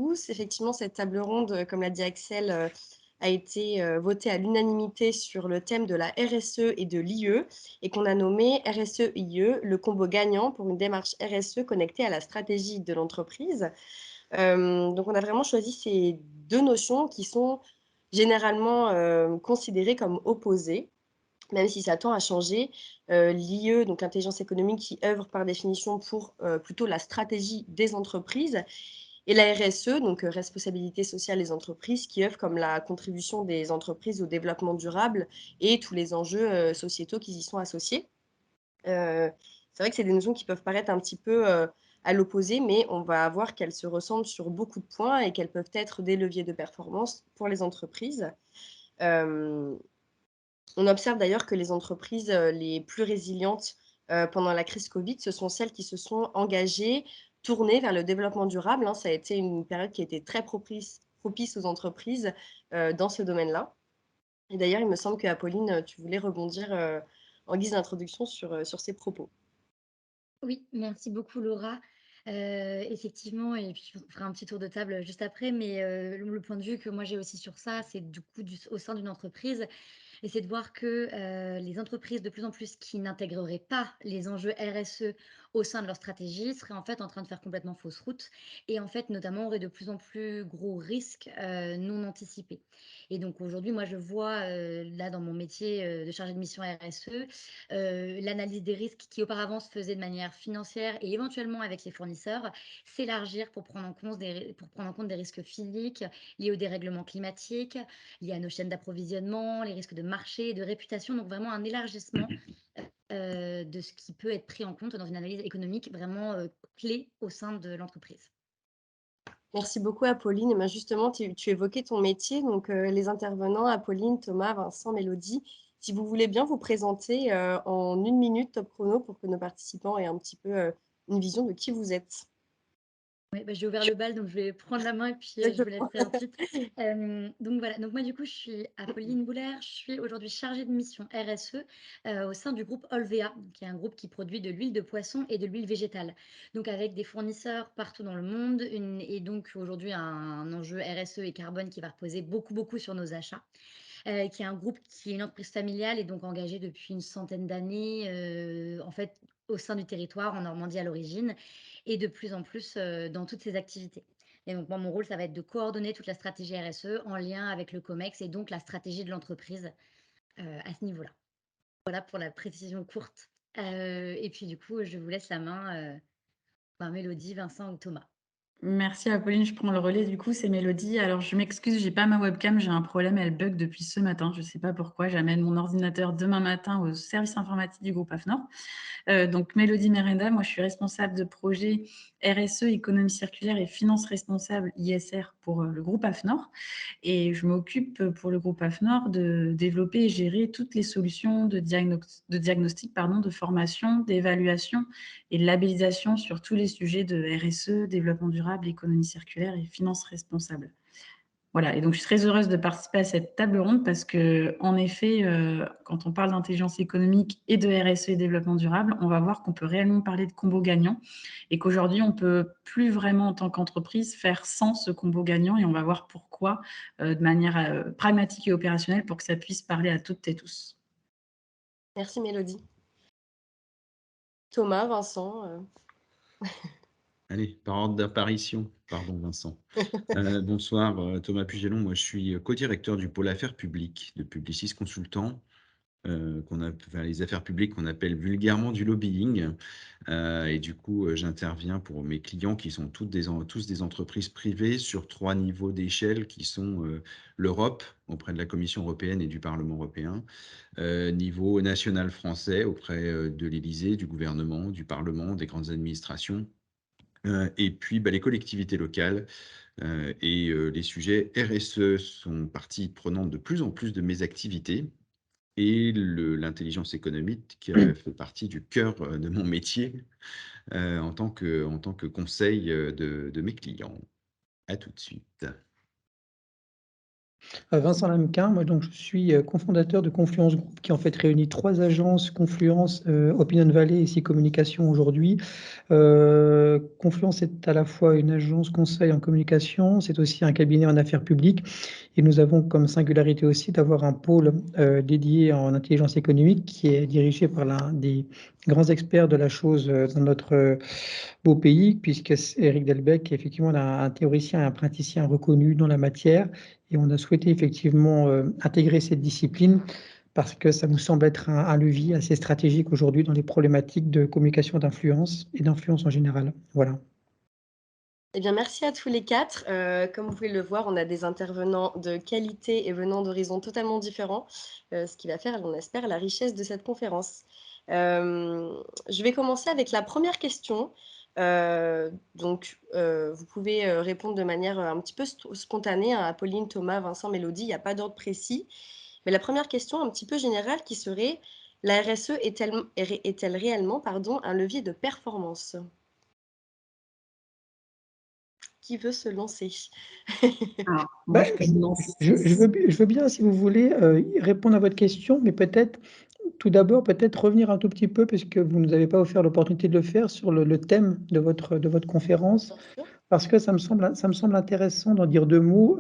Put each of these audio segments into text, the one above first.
tous. Effectivement, cette table ronde, comme l'a dit Axel, a été votée à l'unanimité sur le thème de la RSE et de l'IE et qu'on a nommé RSE-IE, le combo gagnant pour une démarche RSE connectée à la stratégie de l'entreprise. Donc on a vraiment choisi ces deux notions qui sont généralement considérées comme opposées, même si ça tend à changer. L'IE, donc l'intelligence économique, qui œuvre par définition pour plutôt la stratégie des entreprises, et la RSE, donc responsabilité sociale des entreprises, qui œuvre comme la contribution des entreprises au développement durable et tous les enjeux sociétaux qui y sont associés. C'est vrai que c'est des notions qui peuvent paraître un petit peu à l'opposé, mais on va voir qu'elles se ressemblent sur beaucoup de points et qu'elles peuvent être des leviers de performance pour les entreprises. Euh, on observe d'ailleurs que les entreprises les plus résilientes pendant la crise Covid, ce sont celles qui se sont engagées, tournées vers le développement durable, hein. Ça a été une période qui a été très propice aux entreprises dans ce domaine-là. Et d'ailleurs, il me semble que Apolline, tu voulais rebondir en guise d'introduction sur ces propos. Oui, merci beaucoup Laura. Effectivement et puis on fera un petit tour de table, juste après, mais le point de vue que moi j'ai aussi sur ça, c'est du coup au sein d'une entreprise, et c'est de voir que, les entreprises de plus en plus qui n'intégreraient pas les enjeux RSE au sein de leur stratégie seraient en fait en train de faire complètement fausse route et en fait notamment auraient de plus en plus gros risques, non anticipés. Et donc aujourd'hui, moi je vois, là dans mon métier, de chargée de mission RSE, l'analyse des risques qui auparavant se faisait de manière financière et éventuellement avec les fournisseurs, s'élargir pour prendre en compte des risques physiques liés au dérèglement climatique, liés à nos chaînes d'approvisionnement, les risques de marché, de réputation, donc vraiment un élargissement, de ce qui peut être pris en compte dans une analyse économique vraiment, clé au sein de l'entreprise. Merci beaucoup, Apolline. Et ben justement, tu évoquais ton métier, donc les intervenants, Apolline, Thomas, Vincent, Mélodie, si vous voulez bien vous présenter en 1 minute top chrono pour que nos participants aient un petit peu une vision de qui vous êtes. Oui, bah, j'ai ouvert le bal, donc je vais prendre la main et puis, je vous Exactement. laisserai ensuite. Donc voilà, donc moi du coup, je suis Apolline Boulère, je suis aujourd'hui chargée de mission RSE, au sein du groupe Olvea, qui est un groupe qui produit de l'huile de poisson et de l'huile végétale. Donc avec des fournisseurs partout dans le monde et donc aujourd'hui un enjeu RSE et carbone qui va reposer beaucoup, beaucoup sur nos achats. Qui est un groupe qui est une entreprise familiale et donc engagée depuis une centaine d'années, en fait, au sein du territoire, en Normandie à l'origine et de plus en plus, dans toutes ses activités. Et donc moi, mon rôle, ça va être de coordonner toute la stratégie RSE en lien avec le COMEX et donc la stratégie de l'entreprise, à ce niveau-là. Voilà pour la précision courte, et puis du coup, je vous laisse la main, Mélodie, Vincent ou Thomas. Merci Apolline, je prends le relais du coup, c'est Mélodie. Alors je m'excuse, j'ai pas ma webcam, j'ai un problème, elle bug depuis ce matin, je sais pas pourquoi. J'amène mon ordinateur demain matin au service informatique du groupe AFNOR. Donc Mélodie Merenda, moi je suis responsable de projet RSE, économie circulaire et finance responsable ISR pour le groupe AFNOR. Et je m'occupe pour le groupe AFNOR de développer et gérer toutes les solutions de diagnostic, pardon, de formation, d'évaluation et de labellisation sur tous les sujets de RSE, développement durable, économie circulaire et finance responsable. Voilà, et donc je suis très heureuse de participer à cette table ronde parce que, en effet, quand on parle d'intelligence économique et de RSE et développement durable, on va voir qu'on peut réellement parler de combo gagnant et qu'aujourd'hui, on peut plus vraiment, en tant qu'entreprise, faire sans ce combo gagnant et on va voir pourquoi, de manière pragmatique et opérationnelle pour que ça puisse parler à toutes et tous. Merci, Mélodie. Thomas, Vincent. Allez, par ordre d'apparition. Pardon, Vincent. Bonsoir, Thomas Pugelon. Moi, je suis co-directeur du pôle affaires publiques de Publicis Consultant, enfin, les affaires publiques qu'on appelle vulgairement du lobbying. Et du coup, j'interviens pour mes clients qui sont tous des entreprises privées sur 3 niveaux d'échelle qui sont l'Europe, auprès de la Commission européenne et du Parlement européen, niveau national français, auprès de l'Élysée, du gouvernement, du Parlement, des grandes administrations, et puis les collectivités locales, et les sujets RSE sont partie prenante de plus en plus de mes activités et l'intelligence économique qui fait partie du cœur de mon métier, en tant que conseil de mes clients. À tout de suite. Vincent Lamquin, moi donc je suis, cofondateur de Confluence Group qui en fait réunit 3 agences, Confluence, Opinion Valley et SI Communication aujourd'hui. Confluence est à la fois une agence conseil en communication, c'est aussi un cabinet en affaires publiques et nous avons comme singularité aussi d'avoir un pôle dédié en intelligence économique qui est dirigé par l'un des grands experts de la chose dans notre beau pays, puisque Éric Delbecq est effectivement un théoricien et un praticien reconnu dans la matière et on a souhaité effectivement intégrer cette discipline parce que ça nous semble être un levier assez stratégique aujourd'hui dans les problématiques de communication d'influence et d'influence en général. Voilà. Eh bien, merci à tous les 4. Comme vous pouvez le voir, on a des intervenants de qualité et venant d'horizons totalement différents, ce qui va faire, on espère, la richesse de cette conférence. Je vais commencer avec la première question. Vous pouvez répondre de manière un petit peu spontanée à Pauline, Thomas, Vincent, Mélodie. Il n'y a pas d'ordre précis. Mais la première question, un petit peu générale, qui serait: la RSE est-elle réellement, un levier de performance? Qui veut se lancer? Alors, moi, Bah, je peux me lancer. je veux bien, si vous voulez, répondre à votre question, mais peut-être, tout d'abord, peut-être revenir un tout petit peu, puisque vous ne nous avez pas offert l'opportunité de le faire, sur le thème de votre conférence. Bien sûr. Parce que ça me semble intéressant d'en dire 2 mots,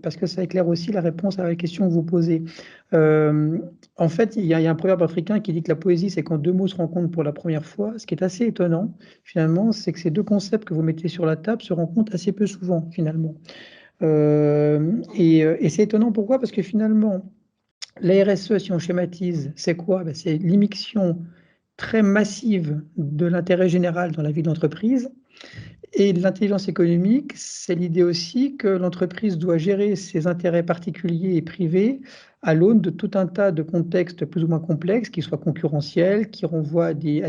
parce que ça éclaire aussi la réponse à la question que vous posez. En fait, il y a un proverbe africain qui dit que la poésie, c'est quand 2 mots se rencontrent pour la première fois. Ce qui est assez étonnant, finalement, c'est que ces 2 concepts que vous mettez sur la table se rencontrent assez peu souvent, finalement. Et c'est étonnant, pourquoi? Parce que finalement, la RSE, si on schématise, c'est quoi? Bah, c'est l'immixtion très massive de l'intérêt général dans la vie de l'entreprise. Et l'intelligence économique, c'est l'idée aussi que l'entreprise doit gérer ses intérêts particuliers et privés à l'aune de tout un tas de contextes plus ou moins complexes, qui soient concurrentiels, qui renvoient à des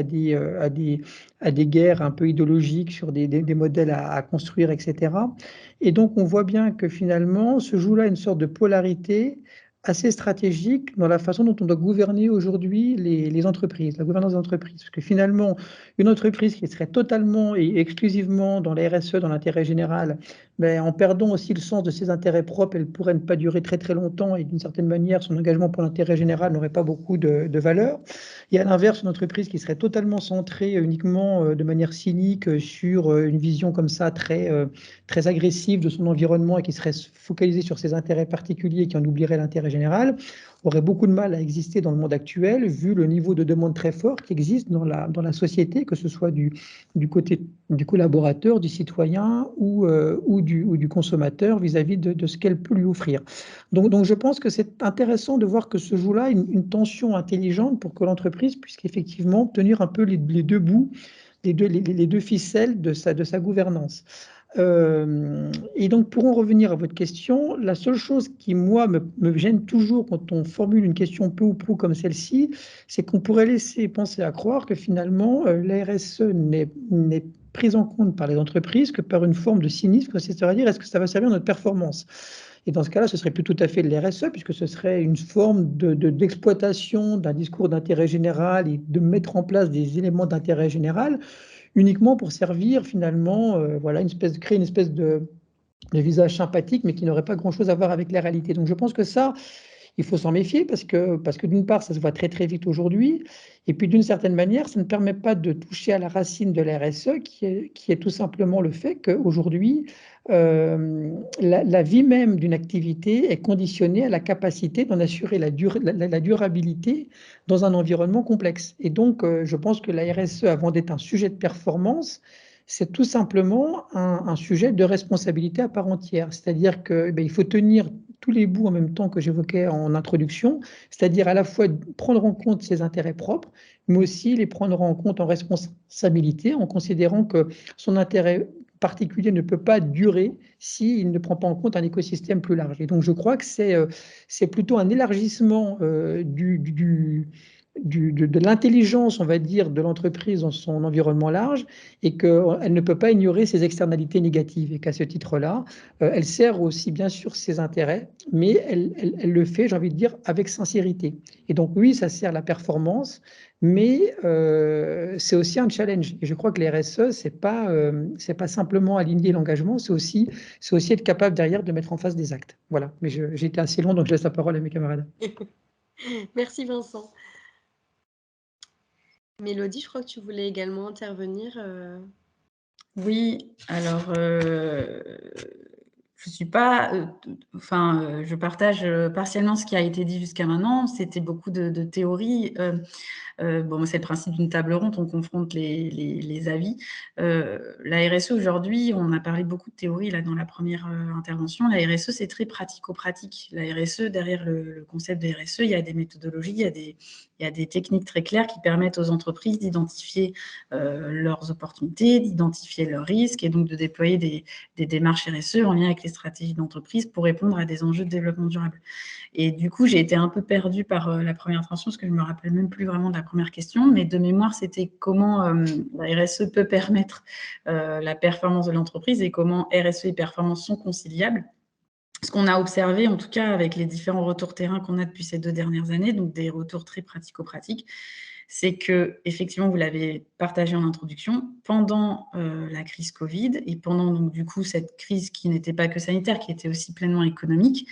guerres un peu idéologiques sur des modèles à construire, etc. Et donc, on voit bien que finalement, se joue là une sorte de polarité assez stratégique dans la façon dont on doit gouverner aujourd'hui les entreprises, la gouvernance des entreprises. Parce que finalement, une entreprise qui serait totalement et exclusivement dans la RSE, dans l'intérêt général, mais en perdant aussi le sens de ses intérêts propres, elle pourrait ne pas durer très très longtemps et d'une certaine manière, son engagement pour l'intérêt général n'aurait pas beaucoup de valeur. Et à l'inverse, une entreprise qui serait totalement centrée uniquement de manière cynique sur une vision comme ça très agressive de son environnement et qui serait focalisée sur ses intérêts particuliers et qui en oublierait l'intérêt général, aurait beaucoup de mal à exister dans le monde actuel, vu le niveau de demande très fort qui existe dans la société, que ce soit du côté du collaborateur, du citoyen ou du consommateur vis-à-vis de ce qu'elle peut lui offrir. Donc je pense que c'est intéressant de voir que se joue là une tension intelligente pour que l'entreprise puisse effectivement tenir un peu les 2 bouts, les 2 ficelles de sa gouvernance. Et donc, pour en revenir à votre question, la seule chose qui, moi, me gêne toujours quand on formule une question peu ou prou comme celle-ci, c'est qu'on pourrait laisser penser à croire que finalement, la RSE n'est prise en compte par les entreprises que par une forme de cynisme, c'est-à-dire est-ce que ça va servir notre performance? Et dans ce cas-là, ce serait plus tout à fait de l'RSE, puisque ce serait une forme d'exploitation d'un discours d'intérêt général et de mettre en place des éléments d'intérêt général uniquement pour servir finalement, voilà, créer une espèce de visage sympathique, mais qui n'aurait pas grand-chose à voir avec la réalité. Donc je pense que ça, il faut s'en méfier parce que d'une part, ça se voit très très vite aujourd'hui, et puis d'une certaine manière, ça ne permet pas de toucher à la racine de la RSE, qui est tout simplement le fait qu'aujourd'hui, la vie même d'une activité est conditionnée à la capacité d'en assurer la durabilité dans un environnement complexe. Et donc, je pense que la RSE, avant d'être un sujet de performance, c'est tout simplement un sujet de responsabilité à part entière. C'est-à-dire que, il faut tenir tous les bouts en même temps que j'évoquais en introduction, c'est-à-dire à la fois prendre en compte ses intérêts propres, mais aussi les prendre en compte en responsabilité, en considérant que son intérêt particulier ne peut pas durer s'il ne prend pas en compte un écosystème plus large. Et donc je crois que c'est plutôt un élargissement de l'intelligence, on va dire, de l'entreprise dans son environnement large, et qu'elle ne peut pas ignorer ses externalités négatives, et qu'à ce titre-là, elle sert aussi bien sûr ses intérêts, mais elle le fait, j'ai envie de dire, avec sincérité. Et donc oui, ça sert la performance, mais c'est aussi un challenge. Et je crois que les RSE, c'est pas simplement aligner l'engagement, c'est aussi être capable derrière de mettre en face des actes. Voilà, mais j'ai été assez long, donc je laisse la parole à mes camarades. Merci Vincent. Mélodie, je crois que tu voulais également intervenir. Oui, alors, je suis pas, je partage, partiellement ce qui a été dit jusqu'à maintenant. C'était beaucoup de théorie. Bon, c'est le principe d'une table ronde, on confronte les avis. La RSE aujourd'hui, on a parlé beaucoup de théorie là dans la première intervention. La RSE, c'est très pratico-pratique. La RSE, derrière le concept de RSE, il y a des méthodologies, il y a des techniques très claires qui permettent aux entreprises d'identifier leurs opportunités, d'identifier leurs risques et donc de déployer des démarches RSE en lien avec les stratégies d'entreprise pour répondre à des enjeux de développement durable. Et du coup, j'ai été un peu perdue par la première intervention, parce que je ne me rappelle même plus vraiment de la première question, mais de mémoire, c'était comment la RSE peut permettre la performance de l'entreprise et comment RSE et performance sont conciliables. Ce qu'on a observé, en tout cas avec les différents retours terrain qu'on a depuis ces 2 dernières années, donc des retours très pratico-pratiques, c'est que, effectivement, vous l'avez partagé en introduction, pendant la crise Covid et pendant donc du coup cette crise qui n'était pas que sanitaire, qui était aussi pleinement économique,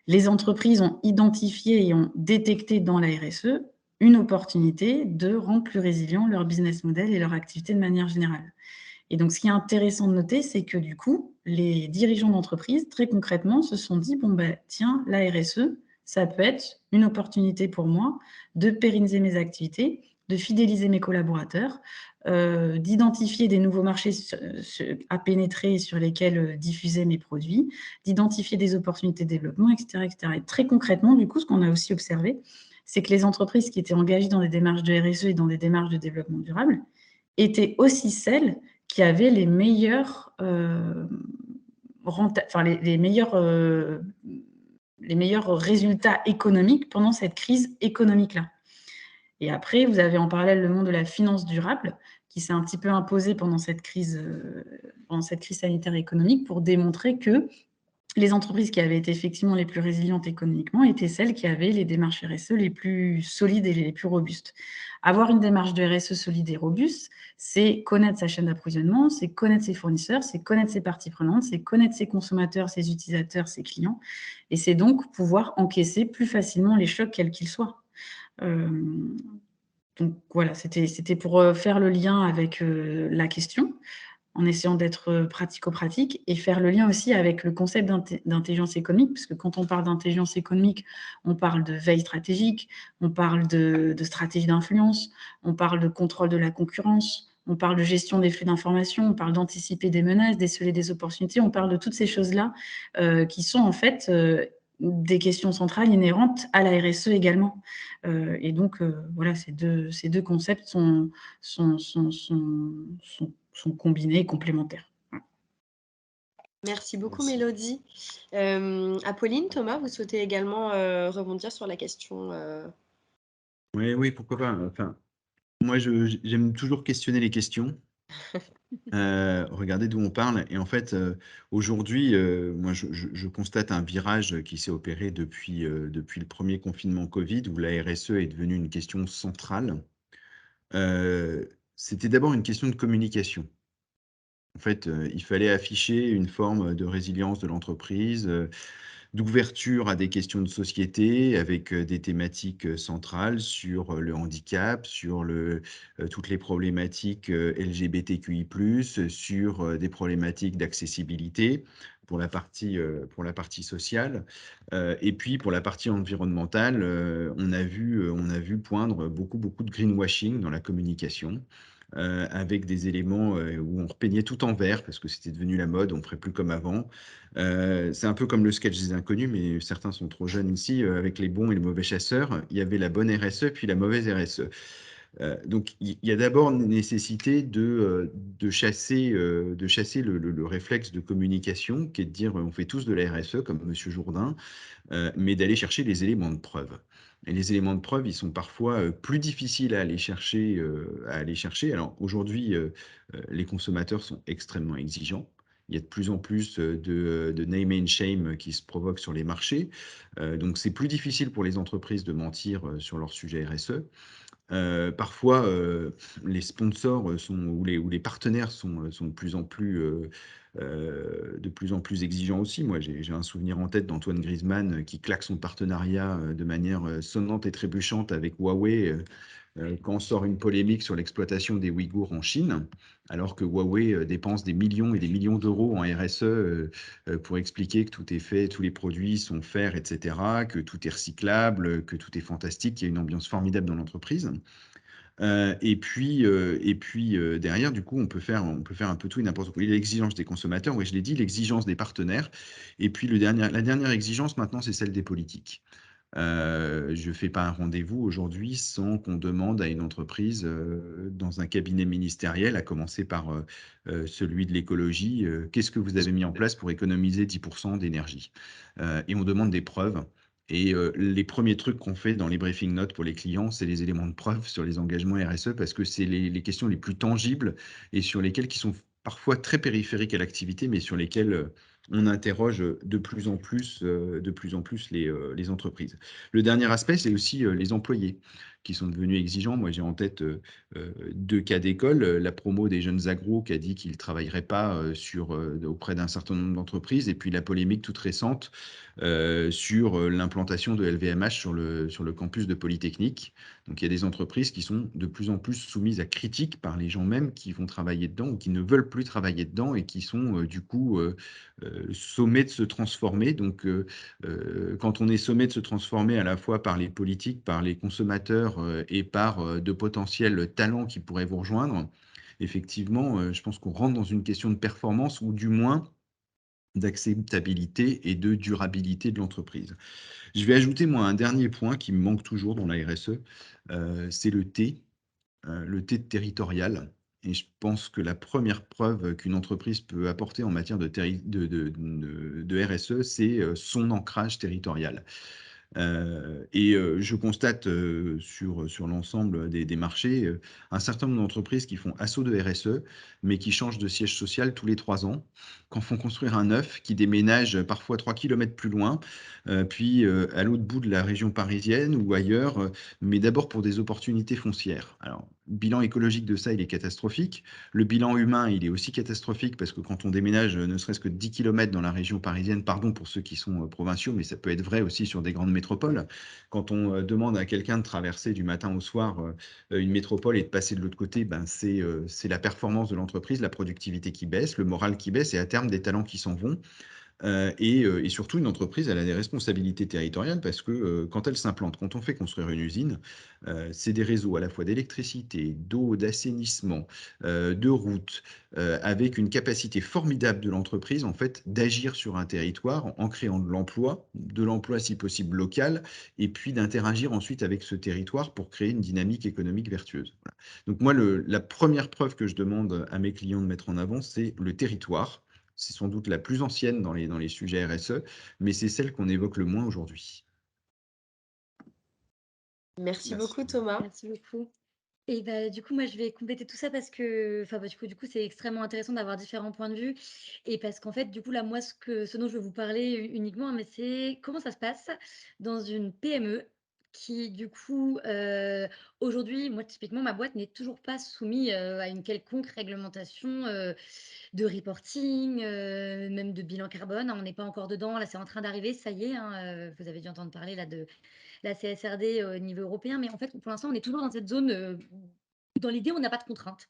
les entreprises ont identifié et ont détecté dans la RSE une opportunité de rendre plus résilient leur business model et leur activité de manière générale. Et donc, ce qui est intéressant de noter, c'est que du coup, les dirigeants d'entreprise, très concrètement, se sont dit, bon, ben, tiens, la RSE, ça peut être une opportunité pour moi de pérenniser mes activités, de fidéliser mes collaborateurs, d'identifier des nouveaux marchés à pénétrer sur lesquels diffuser mes produits, d'identifier des opportunités de développement, etc., etc. Et très concrètement, du coup, ce qu'on a aussi observé, c'est que les entreprises qui étaient engagées dans des démarches de RSE et dans des démarches de développement durable étaient aussi celles qui avaient les meilleurs, les meilleurs résultats économiques pendant cette crise économique-là. Et après, vous avez en parallèle le monde de la finance durable qui s'est un petit peu imposé pendant cette crise sanitaire et économique pour démontrer que les entreprises qui avaient été effectivement les plus résilientes économiquement étaient celles qui avaient les démarches RSE les plus solides et les plus robustes. Avoir une démarche de RSE solide et robuste, c'est connaître sa chaîne d'approvisionnement, c'est connaître ses fournisseurs, c'est connaître ses parties prenantes, c'est connaître ses consommateurs, ses utilisateurs, ses clients, et c'est donc pouvoir encaisser plus facilement les chocs, quels qu'ils soient. Donc voilà, c'était pour faire le lien avec la question, en essayant d'être pratico-pratique et faire le lien aussi avec le concept d'intelligence économique, parce que quand on parle d'intelligence économique, on parle de veille stratégique, on parle de stratégie d'influence, on parle de contrôle de la concurrence, on parle de gestion des flux d'information, on parle d'anticiper des menaces, déceler des opportunités, on parle de toutes ces choses-là qui sont en fait des questions centrales inhérentes à la RSE également. Et donc, voilà, ces deux concepts sont combinés et complémentaires. Merci beaucoup, Merci. Mélodie. Apolline, Thomas, vous souhaitez également rebondir sur la question Oui, pourquoi pas. Enfin, moi, j'aime toujours questionner les questions. Regardez d'où on parle. Et en fait, aujourd'hui, moi, je constate un virage qui s'est opéré depuis le premier confinement Covid, où la RSE est devenue une question centrale. C'était d'abord une question de communication. En fait, il fallait afficher une forme de résilience de l'entreprise, d'ouverture à des questions de société avec, des thématiques, centrales sur, le handicap, sur toutes les problématiques, LGBTQI+, sur, des problématiques d'accessibilité pour la partie sociale. Et puis pour la partie environnementale, on a vu poindre beaucoup de greenwashing dans la communication. Avec des éléments, où on repeignait tout en vert parce que c'était devenu la mode, on ne ferait plus comme avant. C'est un peu comme le sketch des inconnus, mais certains sont trop jeunes ici, avec les bons et les mauvais chasseurs. Il y avait la bonne RSE, puis la mauvaise RSE. Donc il y a d'abord une nécessité de chasser le réflexe de communication qui est de dire, on fait tous de la RSE comme monsieur Jourdain, mais d'aller chercher les éléments de preuve. Et les éléments de preuve, ils sont parfois plus difficiles à aller chercher. Alors aujourd'hui, les consommateurs sont extrêmement exigeants. Il y a de plus en plus de name and shame qui se provoquent sur les marchés. Donc c'est plus difficile pour les entreprises de mentir sur leur sujet RSE. Parfois, les sponsors ou les partenaires sont de plus en plus exigeants aussi. Moi, j'ai un souvenir en tête d'Antoine Griezmann qui claque son partenariat de manière sonnante et trébuchante avec Huawei quand sort une polémique sur l'exploitation des Ouïghours en Chine, alors que Huawei dépense des millions et des millions d'euros en RSE pour expliquer que tout est fait, tous les produits sont faits, etc., que tout est recyclable, que tout est fantastique, qu'il y a une ambiance formidable dans l'entreprise. Derrière, du coup, on peut faire un peu tout et n'importe quoi. Il y a l'exigence des consommateurs, oui, je l'ai dit, l'exigence des partenaires. Et puis la dernière exigence maintenant, c'est celle des politiques. Je ne fais pas un rendez-vous aujourd'hui sans qu'on demande à une entreprise dans un cabinet ministériel, à commencer par celui de l'écologie, qu'est-ce que vous avez mis en place pour économiser 10% d'énergie? Et on demande des preuves. Et les premiers trucs qu'on fait dans les briefing notes pour les clients, c'est les éléments de preuve sur les engagements RSE parce que c'est les questions les plus tangibles et sur lesquelles qui sont parfois très périphériques à l'activité, mais sur lesquelles on interroge de plus en plus les entreprises. Le dernier aspect, c'est aussi les employés qui sont devenus exigeants. Moi, j'ai en tête 2 cas d'école. La promo des jeunes agros qui a dit qu'ils ne travailleraient pas auprès d'un certain nombre d'entreprises. Et puis la polémique toute récente sur l'implantation de LVMH sur le campus de Polytechnique. Donc il y a des entreprises qui sont de plus en plus soumises à critiques par les gens même qui vont travailler dedans ou qui ne veulent plus travailler dedans et qui sont du coup sommés de se transformer. Donc quand on est sommé de se transformer à la fois par les politiques, par les consommateurs et par de potentiels talents qui pourraient vous rejoindre, effectivement, je pense qu'on rentre dans une question de performance ou du moins d'acceptabilité et de durabilité de l'entreprise. Je vais ajouter, moi, un dernier point qui me manque toujours dans la RSE, c'est le T territorial. Et je pense que la première preuve qu'une entreprise peut apporter en matière de RSE, c'est son ancrage territorial. Je constate sur l'ensemble des marchés un certain nombre d'entreprises qui font assaut de RSE, mais qui changent de siège social tous les 3 ans, qu'en font construire un neuf, qui déménage parfois 3 kilomètres plus loin, puis à l'autre bout de la région parisienne ou ailleurs, mais d'abord pour des opportunités foncières. Alors, le bilan écologique de ça, il est catastrophique. Le bilan humain, il est aussi catastrophique parce que quand on déménage ne serait-ce que 10 kilomètres dans la région parisienne, pardon pour ceux qui sont provinciaux, mais ça peut être vrai aussi sur des grandes métropoles. Quand on demande à quelqu'un de traverser du matin au soir une métropole et de passer de l'autre côté, ben c'est la performance de l'entreprise, la productivité qui baisse, le moral qui baisse et à terme des talents qui s'en vont. Et surtout, une entreprise, elle a des responsabilités territoriales parce que quand elle s'implante, quand on fait construire une usine, c'est des réseaux à la fois d'électricité, d'eau, d'assainissement, de routes, avec une capacité formidable de l'entreprise en fait d'agir sur un territoire en créant de l'emploi si possible local, et puis d'interagir ensuite avec ce territoire pour créer une dynamique économique vertueuse. Voilà. Donc moi, la première preuve que je demande à mes clients de mettre en avant, c'est le territoire. C'est sans doute la plus ancienne dans les sujets RSE, mais c'est celle qu'on évoque le moins aujourd'hui. Merci Merci. beaucoup Thomas. Merci beaucoup. Et bah, du coup, moi, je vais compléter tout ça parce que, enfin, bah, du coup, c'est extrêmement intéressant d'avoir différents points de vue et parce qu'en fait, du coup, là, moi, ce dont je veux vous parler uniquement, mais c'est comment ça se passe dans une PME qui, du coup, aujourd'hui, moi, typiquement, ma boîte n'est toujours pas soumise à une quelconque réglementation de reporting, même de bilan carbone, hein. On n'est pas encore dedans. Là, c'est en train d'arriver, ça y est, hein, vous avez dû entendre parler là de la CSRD au niveau européen, mais en fait, pour l'instant, on est toujours dans cette zone, dans l'idée, on n'a pas de contraintes.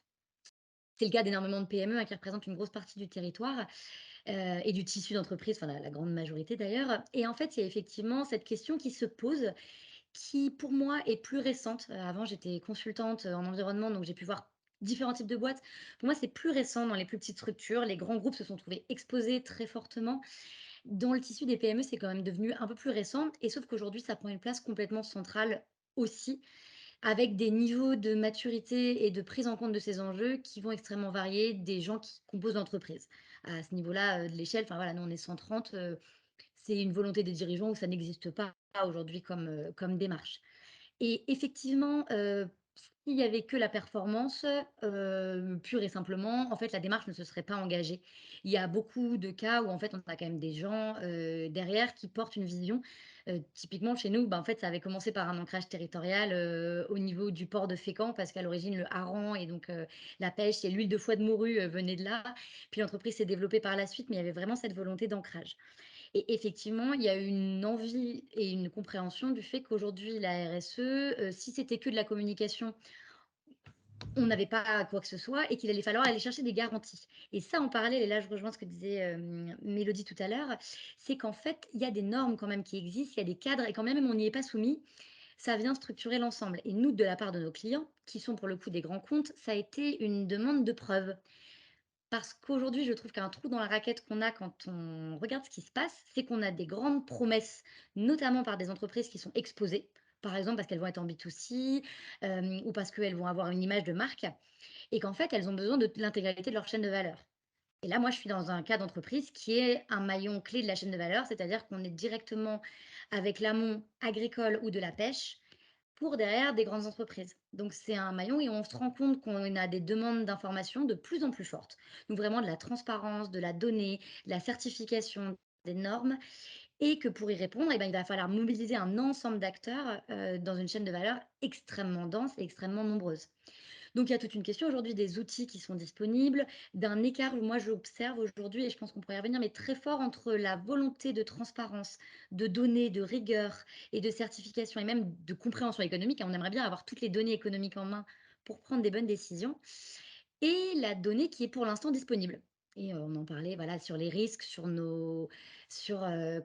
C'est le cas d'énormément de PME, hein, qui représentent une grosse partie du territoire, et du tissu d'entreprise, enfin la grande majorité d'ailleurs. Et en fait, il y a effectivement cette question qui se pose, qui pour moi est plus récente. Avant, j'étais consultante en environnement, donc j'ai pu voir différents types de boîtes. Pour moi, c'est plus récent dans les plus petites structures. Les grands groupes se sont trouvés exposés très fortement. Dans le tissu des PME, c'est quand même devenu un peu plus récent et sauf qu'aujourd'hui, ça prend une place complètement centrale aussi, avec des niveaux de maturité et de prise en compte de ces enjeux qui vont extrêmement varier des gens qui composent l'entreprise. À ce niveau-là, de l'échelle, enfin voilà, nous on est 130, c'est une volonté des dirigeants où ça n'existe pas aujourd'hui comme démarche. Et effectivement, s'il y avait que la performance, pure et simplement, en fait, la démarche ne se serait pas engagée. Il y a beaucoup de cas où, en fait, on a quand même des gens, derrière qui portent une vision. Typiquement chez nous, bah, en fait, ça avait commencé par un ancrage territorial, au niveau du port de Fécamp parce qu'à l'origine, le hareng et donc la pêche et l'huile de foie de morue, venaient de là. Puis l'entreprise s'est développée par la suite, mais il y avait vraiment cette volonté d'ancrage. Et effectivement, il y a une envie et une compréhension du fait qu'aujourd'hui, la RSE, si c'était que de la communication, on n'avait pas quoi que ce soit et qu'il allait falloir aller chercher des garanties. Et ça, en parallèle, et là je rejoins ce que disait Mélodie tout à l'heure, c'est qu'en fait, il y a des normes quand même qui existent, il y a des cadres, et quand même on n'y est pas soumis, ça vient structurer l'ensemble. Et nous, de la part de nos clients, qui sont pour le coup des grands comptes, ça a été une demande de preuve. Parce qu'aujourd'hui, je trouve qu'un trou dans la raquette qu'on a quand on regarde ce qui se passe, c'est qu'on a des grandes promesses, notamment par des entreprises qui sont exposées, par exemple parce qu'elles vont être en B2C ou parce qu'elles vont avoir une image de marque, et qu'en fait, elles ont besoin de l'intégralité de leur chaîne de valeur. Et là, moi, je suis dans un cas d'entreprise qui est un maillon clé de la chaîne de valeur, c'est-à-dire qu'on est directement avec l'amont agricole ou de la pêche pour derrière des grandes entreprises. Donc c'est un maillon et on se rend compte qu'on a des demandes d'informations de plus en plus fortes. Donc vraiment de la transparence, de la donnée, de la certification des normes, et que pour y répondre, eh ben, il va falloir mobiliser un ensemble d'acteurs dans une chaîne de valeur extrêmement dense et extrêmement nombreuse. Donc il y a toute une question aujourd'hui des outils qui sont disponibles, d'un écart, moi j'observe aujourd'hui, et je pense qu'on pourrait y revenir, mais très fort entre la volonté de transparence, de données, de rigueur et de certification, et même de compréhension économique. On aimerait bien avoir toutes les données économiques en main pour prendre des bonnes décisions, et la donnée qui est pour l'instant disponible. Et on en parlait, voilà, sur les risques, sur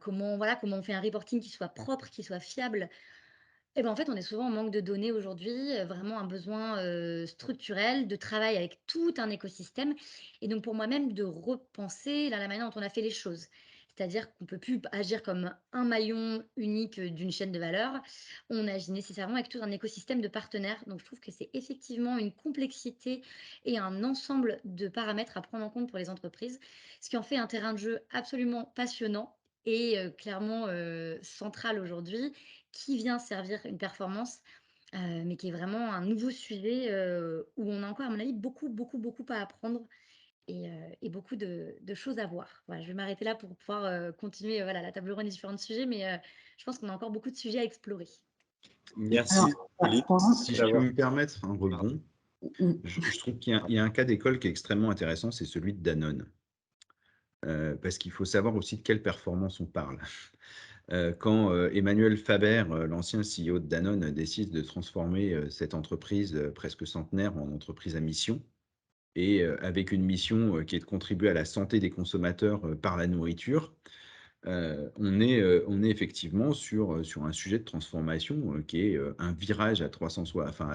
comment, voilà, comment on fait un reporting qui soit propre, qui soit fiable. Et ben, en fait, on est souvent en manque de données aujourd'hui, vraiment un besoin, structurel de travail avec tout un écosystème, et donc pour moi-même de repenser la manière dont on a fait les choses. C'est-à-dire qu'on peut plus agir comme un maillon unique, d'une chaîne de valeur. On agit nécessairement avec tout un écosystème de partenaires. Donc je trouve que c'est effectivement une complexité et un ensemble de paramètres à prendre en compte pour les entreprises, ce qui en fait un terrain de jeu absolument passionnant et clairement, central aujourd'hui, qui vient servir une performance, mais qui est vraiment un nouveau sujet, où on a encore, à mon avis, beaucoup, beaucoup, beaucoup à apprendre et beaucoup de choses à voir. Voilà, je vais m'arrêter là pour pouvoir, continuer, voilà, la table ronde des différents sujets, mais je pense qu'on a encore beaucoup de sujets à explorer. Alors, Alors, Merci, Pauline, si je peux d'avoir. me permettre un rebond, je trouve qu'il y a un cas d'école qui est extrêmement intéressant, c'est celui de Danone. Parce qu'il faut savoir aussi de quelle performance on parle. Quand Emmanuel Faber, l'ancien CEO de Danone, décide de transformer cette entreprise presque centenaire en entreprise à mission, et avec une mission qui est de contribuer à la santé des consommateurs par la nourriture, on est effectivement sur un sujet de transformation qui est un virage à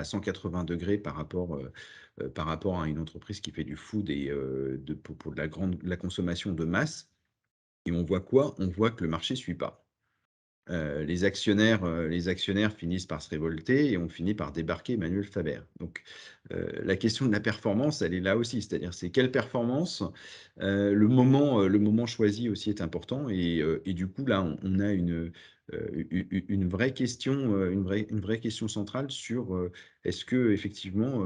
180 degrés par rapport à une entreprise qui fait du food et pour de la consommation de masse. Et on voit quoi? On voit que le marché ne suit pas. Les actionnaires finissent par se révolter et on finit par débarquer Emmanuel Faber. Donc, la question de la performance, elle est là aussi. C'est-à-dire, c'est quelle performance? Le moment choisi aussi est important. Et du coup, là, on a une vraie question, une vraie question centrale sur est-ce que effectivement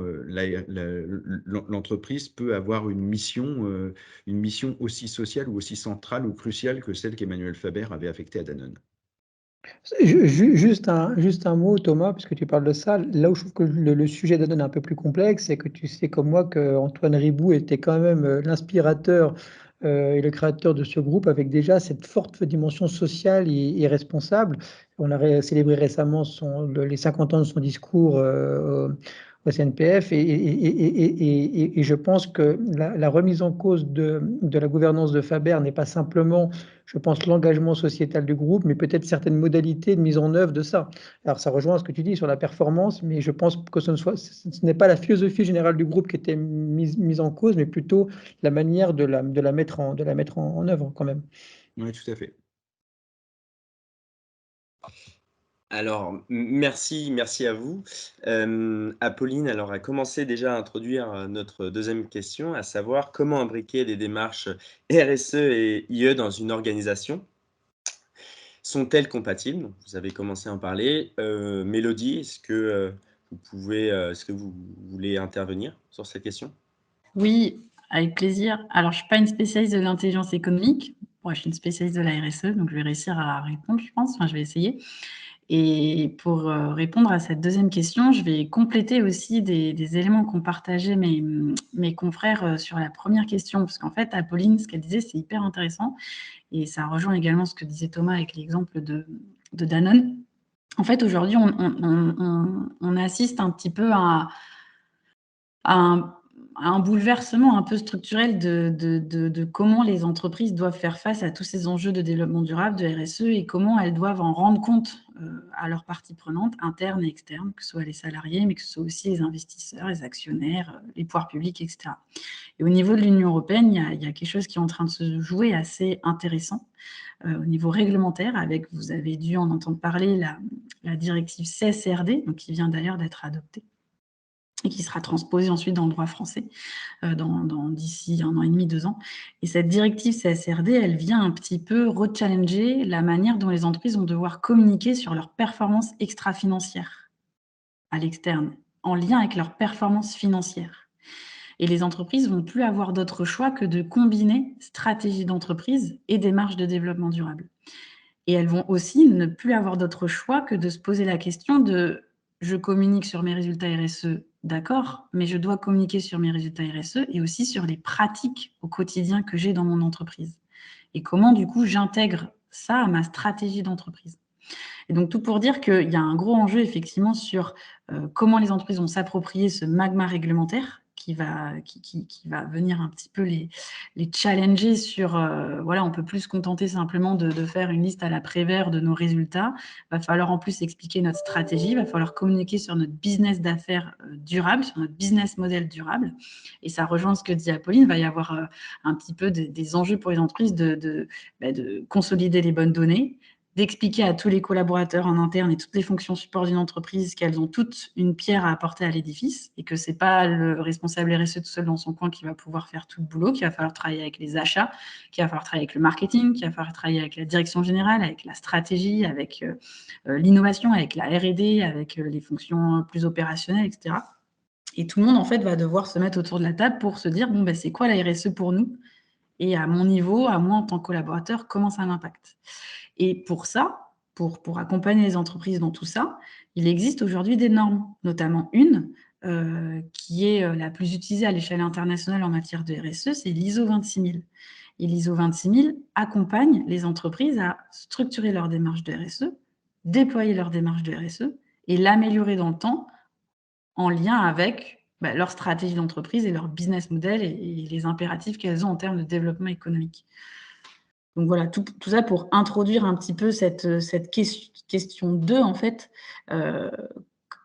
l'entreprise peut avoir une mission aussi sociale ou aussi centrale ou cruciale que celle qu'Emmanuel Faber avait affectée à Danone. Juste un mot, Thomas, puisque tu parles de ça. Là où je trouve que le sujet Danone est un peu plus complexe, c'est que tu sais comme moi qu'Antoine Riboud était quand même l'inspirateur et le créateur de ce groupe, avec déjà cette forte dimension sociale et responsable. On a célébré récemment les 50 ans de son discours au CNPF, et je pense que la remise en cause de la gouvernance de Faber n'est pas simplement, je pense, l'engagement sociétal du groupe, mais peut-être certaines modalités de mise en œuvre de ça. Alors ça rejoint ce que tu dis sur la performance, mais je pense que ce n'est pas la philosophie générale du groupe qui était mise en cause, mais plutôt la manière de la mettre en œuvre quand même. Oui, tout à fait. Alors, merci à vous. Apolline alors a commencé déjà à introduire notre deuxième question, à savoir comment imbriquer les démarches RSE et IE dans une organisation. Sont-elles compatibles? Donc, vous avez commencé à en parler. Mélodie, est-ce que vous voulez intervenir sur cette question? Oui, avec plaisir. Alors, je ne suis pas une spécialiste de l'intelligence économique. Moi, je suis une spécialiste de la RSE, donc je vais réussir à répondre, je pense. Enfin, je vais essayer. Et pour répondre à cette deuxième question, je vais compléter aussi des éléments qu'ont partagé mes confrères sur la première question, parce qu'en fait, Apolline, ce qu'elle disait, c'est hyper intéressant, et ça rejoint également ce que disait Thomas avec l'exemple de Danone. En fait, aujourd'hui, on assiste un petit peu à un bouleversement un peu structurel de comment les entreprises doivent faire face à tous ces enjeux de développement durable, de RSE, et comment elles doivent en rendre compte à leurs parties prenantes, internes et externes, que ce soit les salariés, mais que ce soit aussi les investisseurs, les actionnaires, les pouvoirs publics, etc. Et au niveau de l'Union européenne, il y a quelque chose qui est en train de se jouer assez intéressant au niveau réglementaire, avec, vous avez dû en entendre parler, la directive CSRD, donc qui vient d'ailleurs d'être adoptée, et qui sera transposée ensuite dans le droit français d'ici 1 an et demi, 2 ans. Et cette directive CSRD, elle vient un petit peu rechallenger la manière dont les entreprises vont devoir communiquer sur leurs performances extra-financières à l'externe, en lien avec leurs performances financières. Et les entreprises vont plus avoir d'autre choix que de combiner stratégie d'entreprise et démarche de développement durable. Et elles vont aussi ne plus avoir d'autre choix que de se poser la question de « je communique sur mes résultats RSE, d'accord, mais je dois communiquer sur mes résultats RSE et aussi sur les pratiques au quotidien que j'ai dans mon entreprise. Et comment, du coup, j'intègre ça à ma stratégie d'entreprise ». Et donc, tout pour dire qu'il y a un gros enjeu, effectivement, sur comment les entreprises vont s'approprier ce magma réglementaire qui va venir un petit peu les challenger sur, voilà, on ne peut plus se contenter simplement de faire une liste à la Prévert de nos résultats. Il va falloir en plus expliquer notre stratégie, il va falloir communiquer sur notre business d'affaires durable, sur notre business model durable. Et ça rejoint ce que dit Apolline, il va y avoir un petit peu des enjeux pour les entreprises de consolider les bonnes données, d'expliquer à tous les collaborateurs en interne et toutes les fonctions support d'une entreprise qu'elles ont toutes une pierre à apporter à l'édifice et que ce n'est pas le responsable RSE tout seul dans son coin qui va pouvoir faire tout le boulot, qu'il va falloir travailler avec les achats, qu'il va falloir travailler avec le marketing, qu'il va falloir travailler avec la direction générale, avec la stratégie, avec l'innovation, avec la R&D, avec les fonctions plus opérationnelles, etc. Et tout le monde, en fait, va devoir se mettre autour de la table pour se dire, bon, ben, c'est quoi la RSE pour nous ? Et à mon niveau, à moi en tant que collaborateur, comment ça m'impacte ? Et pour ça, pour accompagner les entreprises dans tout ça, il existe aujourd'hui des normes, notamment une qui est la plus utilisée à l'échelle internationale en matière de RSE, c'est l'ISO 26000. Et l'ISO 26000 accompagne les entreprises à structurer leur démarche de RSE, déployer leur démarche de RSE et l'améliorer dans le temps en lien avec leur stratégie d'entreprise et leur business model et les impératifs qu'elles ont en termes de développement économique. Donc voilà, tout ça pour introduire un petit peu cette question 2, en fait.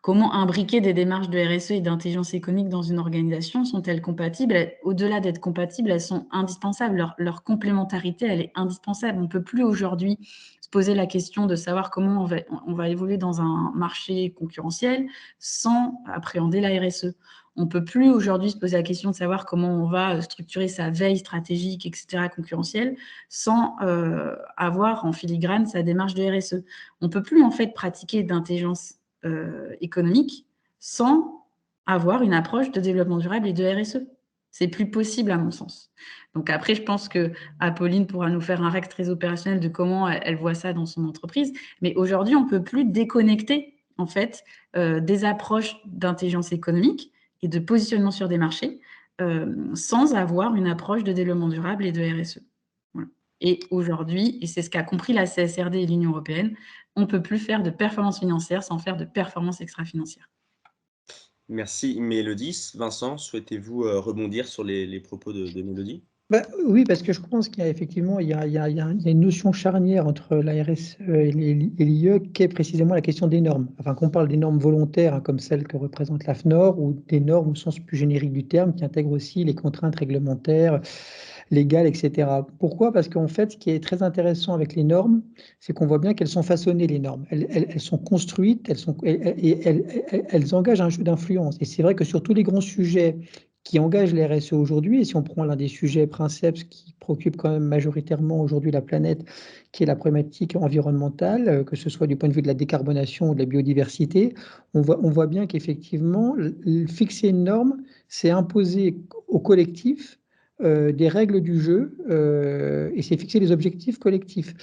Comment imbriquer des démarches de RSE et d'intelligence économique dans une organisation? Sont-elles compatibles? Au-delà d'être compatibles, elles sont indispensables. Leur complémentarité, elle est indispensable. On ne peut plus aujourd'hui se poser la question de savoir comment on va évoluer dans un marché concurrentiel sans appréhender la RSE. On ne peut plus aujourd'hui se poser la question de savoir comment on va structurer sa veille stratégique, etc., concurrentielle, sans avoir en filigrane sa démarche de RSE. On ne peut plus en fait pratiquer d'intelligence économique sans avoir une approche de développement durable et de RSE. C'est plus possible à mon sens. Donc après, je pense que Apolline pourra nous faire un rec très opérationnel de comment elle voit ça dans son entreprise. Mais aujourd'hui, on ne peut plus déconnecter en fait des approches d'intelligence économique et de positionnement sur des marchés sans avoir une approche de développement durable et de RSE. Voilà. Et aujourd'hui, et c'est ce qu'a compris la CSRD et l'Union européenne, on ne peut plus faire de performance financière sans faire de performance extra-financière. Merci Mélodie. Vincent, souhaitez-vous rebondir sur les propos de Mélodie? Oui, parce que je pense qu'il y a effectivement il y a une notion charnière entre la RSE et l'IE qui est précisément la question des normes. Enfin, qu'on parle des normes volontaires, comme celles que représente l'AFNOR, ou des normes au sens plus générique du terme, qui intègrent aussi les contraintes réglementaires, légales, etc. Pourquoi? Parce qu'en fait, ce qui est très intéressant avec les normes, c'est qu'on voit bien qu'elles sont façonnées, les normes. Elles sont construites, elles engagent un jeu d'influence. Et c'est vrai que sur tous les grands sujets qui engage les RSE aujourd'hui, et si on prend l'un des sujets princeps qui préoccupe quand même majoritairement aujourd'hui la planète, qui est la problématique environnementale, que ce soit du point de vue de la décarbonation ou de la biodiversité, on voit bien qu'effectivement, fixer une norme, c'est imposer au collectif des règles du jeu, et c'est fixer des objectifs collectifs.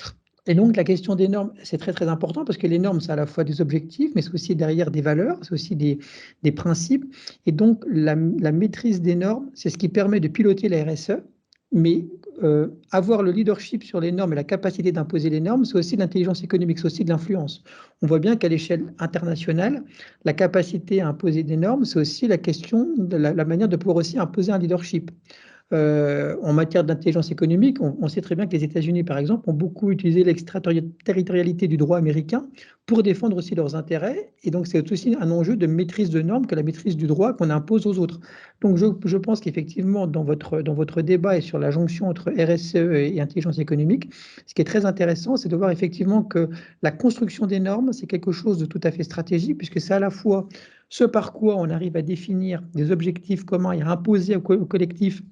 Et donc, la question des normes, c'est très, très important parce que les normes, c'est à la fois des objectifs, mais c'est aussi derrière des valeurs, c'est aussi des principes. Et donc, la maîtrise des normes, c'est ce qui permet de piloter la RSE. Mais avoir le leadership sur les normes et la capacité d'imposer les normes, c'est aussi de l'intelligence économique, c'est aussi de l'influence. On voit bien qu'à l'échelle internationale, la capacité à imposer des normes, c'est aussi la question de la manière de pouvoir aussi imposer un leadership. En matière d'intelligence économique, on sait très bien que les États-Unis, par exemple, ont beaucoup utilisé l'extraterritorialité du droit américain pour défendre aussi leurs intérêts. Et donc, c'est aussi un enjeu de maîtrise de normes que la maîtrise du droit qu'on impose aux autres. Donc, je pense qu'effectivement, dans votre débat et sur la jonction entre RSE et intelligence économique, ce qui est très intéressant, c'est de voir effectivement que la construction des normes, c'est quelque chose de tout à fait stratégique, puisque c'est à la fois ce par quoi on arrive à définir des objectifs communs et à imposer au collectif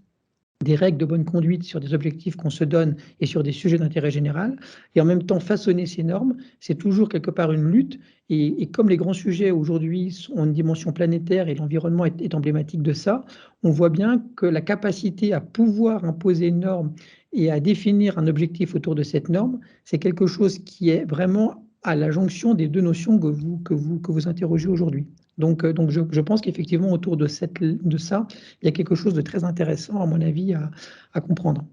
des règles de bonne conduite sur des objectifs qu'on se donne et sur des sujets d'intérêt général, et en même temps façonner ces normes, c'est toujours quelque part une lutte, et comme les grands sujets aujourd'hui ont une dimension planétaire et l'environnement est emblématique de ça, on voit bien que la capacité à pouvoir imposer une norme et à définir un objectif autour de cette norme, c'est quelque chose qui est vraiment à la jonction des deux notions que vous interrogez aujourd'hui. Donc je pense qu'effectivement, autour de ça, il y a quelque chose de très intéressant, à mon avis, à comprendre.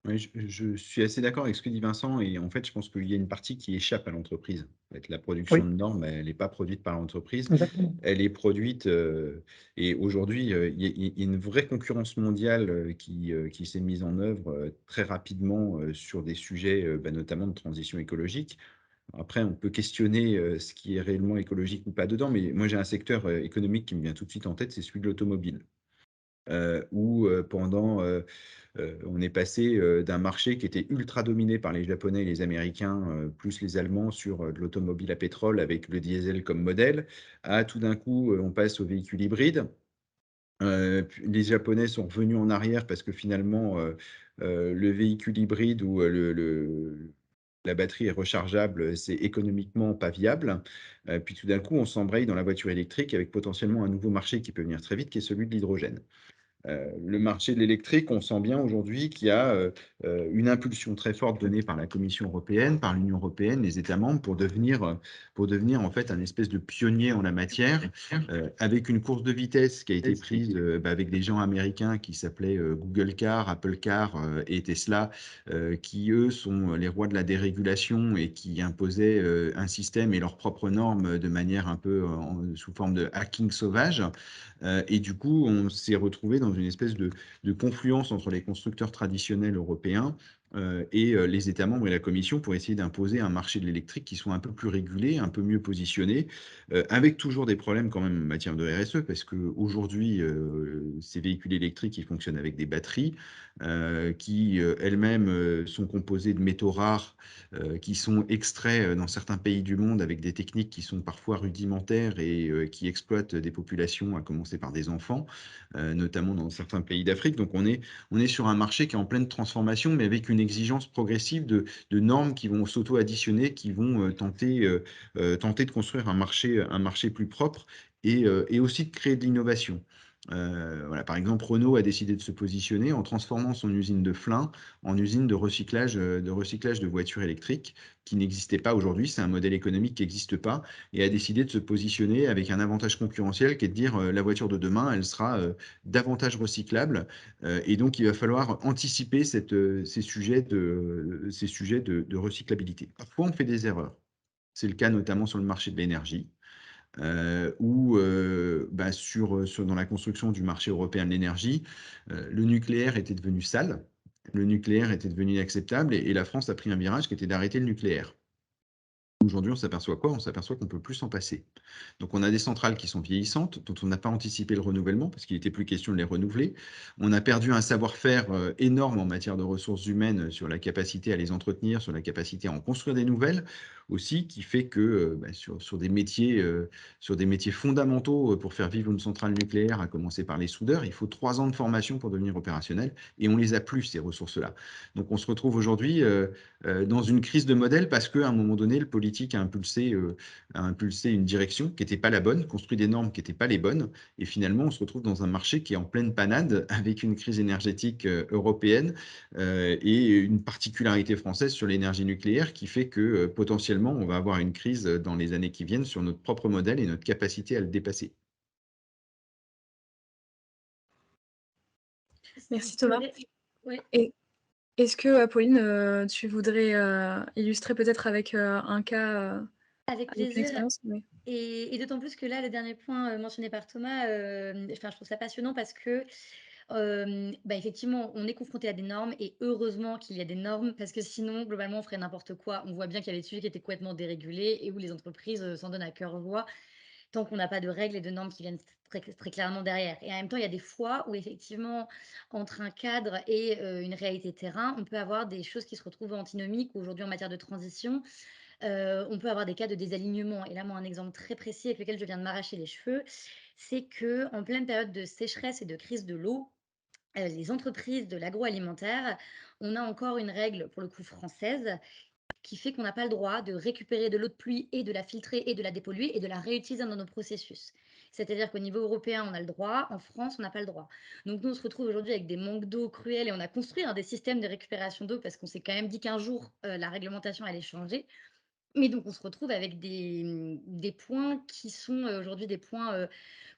Oui, je suis assez d'accord avec ce que dit Vincent et en fait, je pense qu'il y a une partie qui échappe à l'entreprise. En fait, la production Oui, de normes, elle n'est pas produite par l'entreprise, exactement. elle est produite et aujourd'hui, il y a une vraie concurrence mondiale qui s'est mise en œuvre très rapidement sur des sujets, notamment de transition écologique. Après, on peut questionner ce qui est réellement écologique ou pas dedans, mais moi j'ai un secteur économique qui me vient tout de suite en tête, c'est celui de l'automobile où pendant, on est passé d'un marché qui était ultra dominé par les Japonais et les Américains, plus les Allemands sur de l'automobile à pétrole avec le diesel comme modèle, à tout d'un coup, on passe aux véhicules hybrides. Puis les Japonais sont revenus en arrière parce que finalement, le véhicule hybride ou la batterie est rechargeable, c'est économiquement pas viable. Puis tout d'un coup, on s'embraye dans la voiture électrique avec potentiellement un nouveau marché qui peut venir très vite, qui est celui de l'hydrogène. Le marché de l'électrique, on sent bien aujourd'hui qu'il y a une impulsion très forte donnée par la Commission européenne, par l'Union européenne, les États membres, pour devenir en fait un espèce de pionnier en la matière, avec une course de vitesse qui a été prise avec des gens américains qui s'appelaient Google Car, Apple Car et Tesla, qui eux sont les rois de la dérégulation et qui imposaient un système et leurs propres normes de manière un peu sous forme de hacking sauvage. Et du coup, on s'est retrouvé dans une espèce de confluence entre les constructeurs traditionnels européens et les États membres et la Commission pour essayer d'imposer un marché de l'électrique qui soit un peu plus régulé, un peu mieux positionné, avec toujours des problèmes quand même en matière de RSE, parce qu'aujourd'hui, ces véhicules électriques, ils fonctionnent avec des batteries qui elles-mêmes sont composées de métaux rares qui sont extraits dans certains pays du monde avec des techniques qui sont parfois rudimentaires et qui exploitent des populations, à commencer par des enfants, notamment dans certains pays d'Afrique. Donc on est sur un marché qui est en pleine transformation, mais avec une exigence progressive de normes qui vont s'auto-additionner, qui vont tenter de construire un marché plus propre et aussi de créer de l'innovation. Voilà, par exemple, Renault a décidé de se positionner en transformant son usine de Flins en usine de recyclage de voitures électriques qui n'existait pas aujourd'hui. C'est un modèle économique qui n'existe pas et a décidé de se positionner avec un avantage concurrentiel qui est de dire la voiture de demain, elle sera davantage recyclable. Et donc, il va falloir anticiper ces sujets de recyclabilité. Parfois, on fait des erreurs. C'est le cas notamment sur le marché de l'énergie où dans la construction du marché européen de l'énergie, le nucléaire était devenu sale, le nucléaire était devenu inacceptable et la France a pris un virage qui était d'arrêter le nucléaire. Aujourd'hui, on s'aperçoit quoi? On s'aperçoit qu'on ne peut plus s'en passer. Donc, on a des centrales qui sont vieillissantes, dont on n'a pas anticipé le renouvellement, parce qu'il n'était plus question de les renouveler. On a perdu un savoir-faire énorme en matière de ressources humaines sur la capacité à les entretenir, sur la capacité à en construire des nouvelles. aussi, qui fait que sur des métiers fondamentaux pour faire vivre une centrale nucléaire, à commencer par les soudeurs, il faut 3 ans de formation pour devenir opérationnel et on les a plus, ces ressources-là. Donc on se retrouve aujourd'hui dans une crise de modèle parce qu'à un moment donné, le politique a impulsé une direction qui n'était pas la bonne, construit des normes qui n'étaient pas les bonnes et finalement on se retrouve dans un marché qui est en pleine panade avec une crise énergétique européenne et une particularité française sur l'énergie nucléaire qui fait que potentiellement on va avoir une crise dans les années qui viennent sur notre propre modèle et notre capacité à le dépasser. Merci Thomas. Ouais. Et est-ce que, Apolline, tu voudrais illustrer peut-être avec un cas, Avec avec une plaisir. expérience? Oui. Et d'autant plus que là, le dernier point mentionné par Thomas, enfin, je trouve ça passionnant parce que, effectivement, on est confronté à des normes et heureusement qu'il y a des normes parce que sinon, globalement, on ferait n'importe quoi. On voit bien qu'il y a des sujets qui étaient complètement dérégulés et où les entreprises s'en donnent à cœur joie tant qu'on n'a pas de règles et de normes qui viennent très, très clairement derrière. Et en même temps, il y a des fois où effectivement, entre un cadre et une réalité terrain, on peut avoir des choses qui se retrouvent antinomiques. Aujourd'hui, en matière de transition, on peut avoir des cas de désalignement. Et là, moi, un exemple très précis avec lequel je viens de m'arracher les cheveux, c'est que en pleine période de sécheresse et de crise de l'eau, les entreprises de l'agroalimentaire, on a encore une règle, pour le coup française, qui fait qu'on n'a pas le droit de récupérer de l'eau de pluie et de la filtrer et de la dépolluer et de la réutiliser dans nos processus. C'est-à-dire qu'au niveau européen, on a le droit, en France, on n'a pas le droit. Donc nous, on se retrouve aujourd'hui avec des manques d'eau cruels et on a construit des systèmes de récupération d'eau parce qu'on s'est quand même dit qu'un jour, la réglementation allait changer. Mais donc on se retrouve avec des points qui sont, aujourd'hui des points,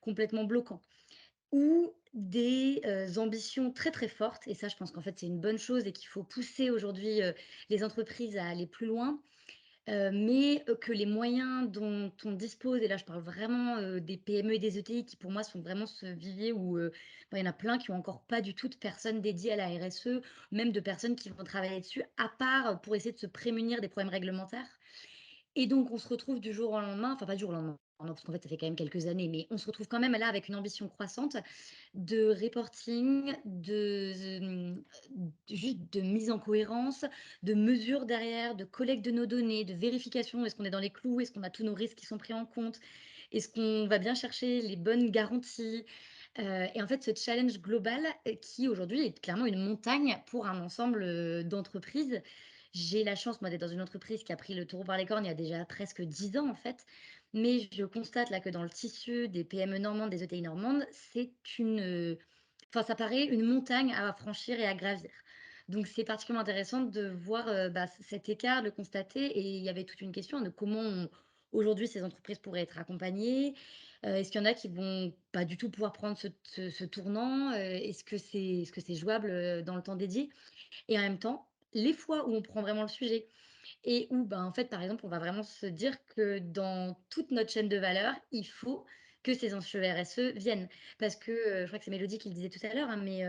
complètement bloquants ou des, ambitions très, très fortes et ça je pense qu'en fait c'est une bonne chose et qu'il faut pousser aujourd'hui, les entreprises à aller plus loin, mais que les moyens dont on dispose et là je parle vraiment, des PME et des ETI qui pour moi sont vraiment ce vivier où, il y en a plein qui ont encore pas du tout de personnes dédiées à la RSE, même de personnes qui vont travailler dessus, à part pour essayer de se prémunir des problèmes réglementaires. Et donc, on se retrouve du jour au lendemain, enfin pas du jour au lendemain, non, parce qu'en fait, ça fait quand même quelques années, mais on se retrouve quand même là avec une ambition croissante de reporting, juste de mise en cohérence, de mesures derrière, de collecte de nos données, de vérification. Est-ce qu'on est dans les clous? Est-ce qu'on a tous nos risques qui sont pris en compte? Est-ce qu'on va bien chercher les bonnes garanties? Et en fait, ce challenge global, qui aujourd'hui est clairement une montagne pour un ensemble, d'entreprises. J'ai la chance, moi, d'être dans une entreprise qui a pris le taureau par les cornes il y a déjà presque 10 ans, en fait. Mais je constate là que dans le tissu des PME normandes, des ETI normandes, c'est une, enfin, ça paraît une montagne à franchir et à gravir. Donc c'est particulièrement intéressant de voir, cet écart, de le constater et il y avait toute une question de comment aujourd'hui ces entreprises pourraient être accompagnées. Est-ce qu'il y en a qui vont pas du tout pouvoir prendre ce tournant? Est-ce que c'est jouable, dans le temps dédié? Et en même temps, les fois où on prend vraiment le sujet et où, en fait, par exemple, on va vraiment se dire que dans toute notre chaîne de valeur, il faut que ces enjeux RSE viennent. Parce que, je crois que c'est Mélodie qui le disait tout à l'heure, hein, mais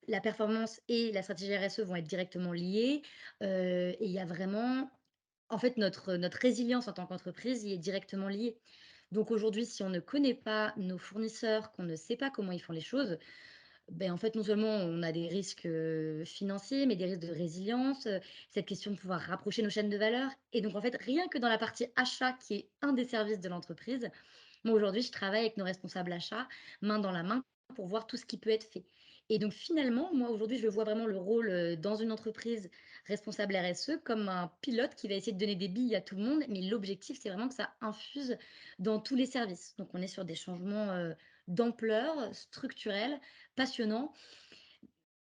la performance et la stratégie RSE vont être directement liées, et il y a vraiment en fait, notre résilience en tant qu'entreprise y est directement liée. Donc aujourd'hui, si on ne connaît pas nos fournisseurs, qu'on ne sait pas comment ils font les choses, en fait, non seulement on a des risques, financiers, mais des risques de résilience, cette question de pouvoir rapprocher nos chaînes de valeur et donc en fait, rien que dans la partie achat qui est un des services de l'entreprise, moi aujourd'hui, je travaille avec nos responsables achats, main dans la main, pour voir tout ce qui peut être fait et donc finalement, moi aujourd'hui, je vois vraiment le rôle, dans une entreprise responsable RSE comme un pilote qui va essayer de donner des billes à tout le monde, mais l'objectif, c'est vraiment que ça infuse dans tous les services. Donc on est sur des changements, d'ampleur, structurels, passionnants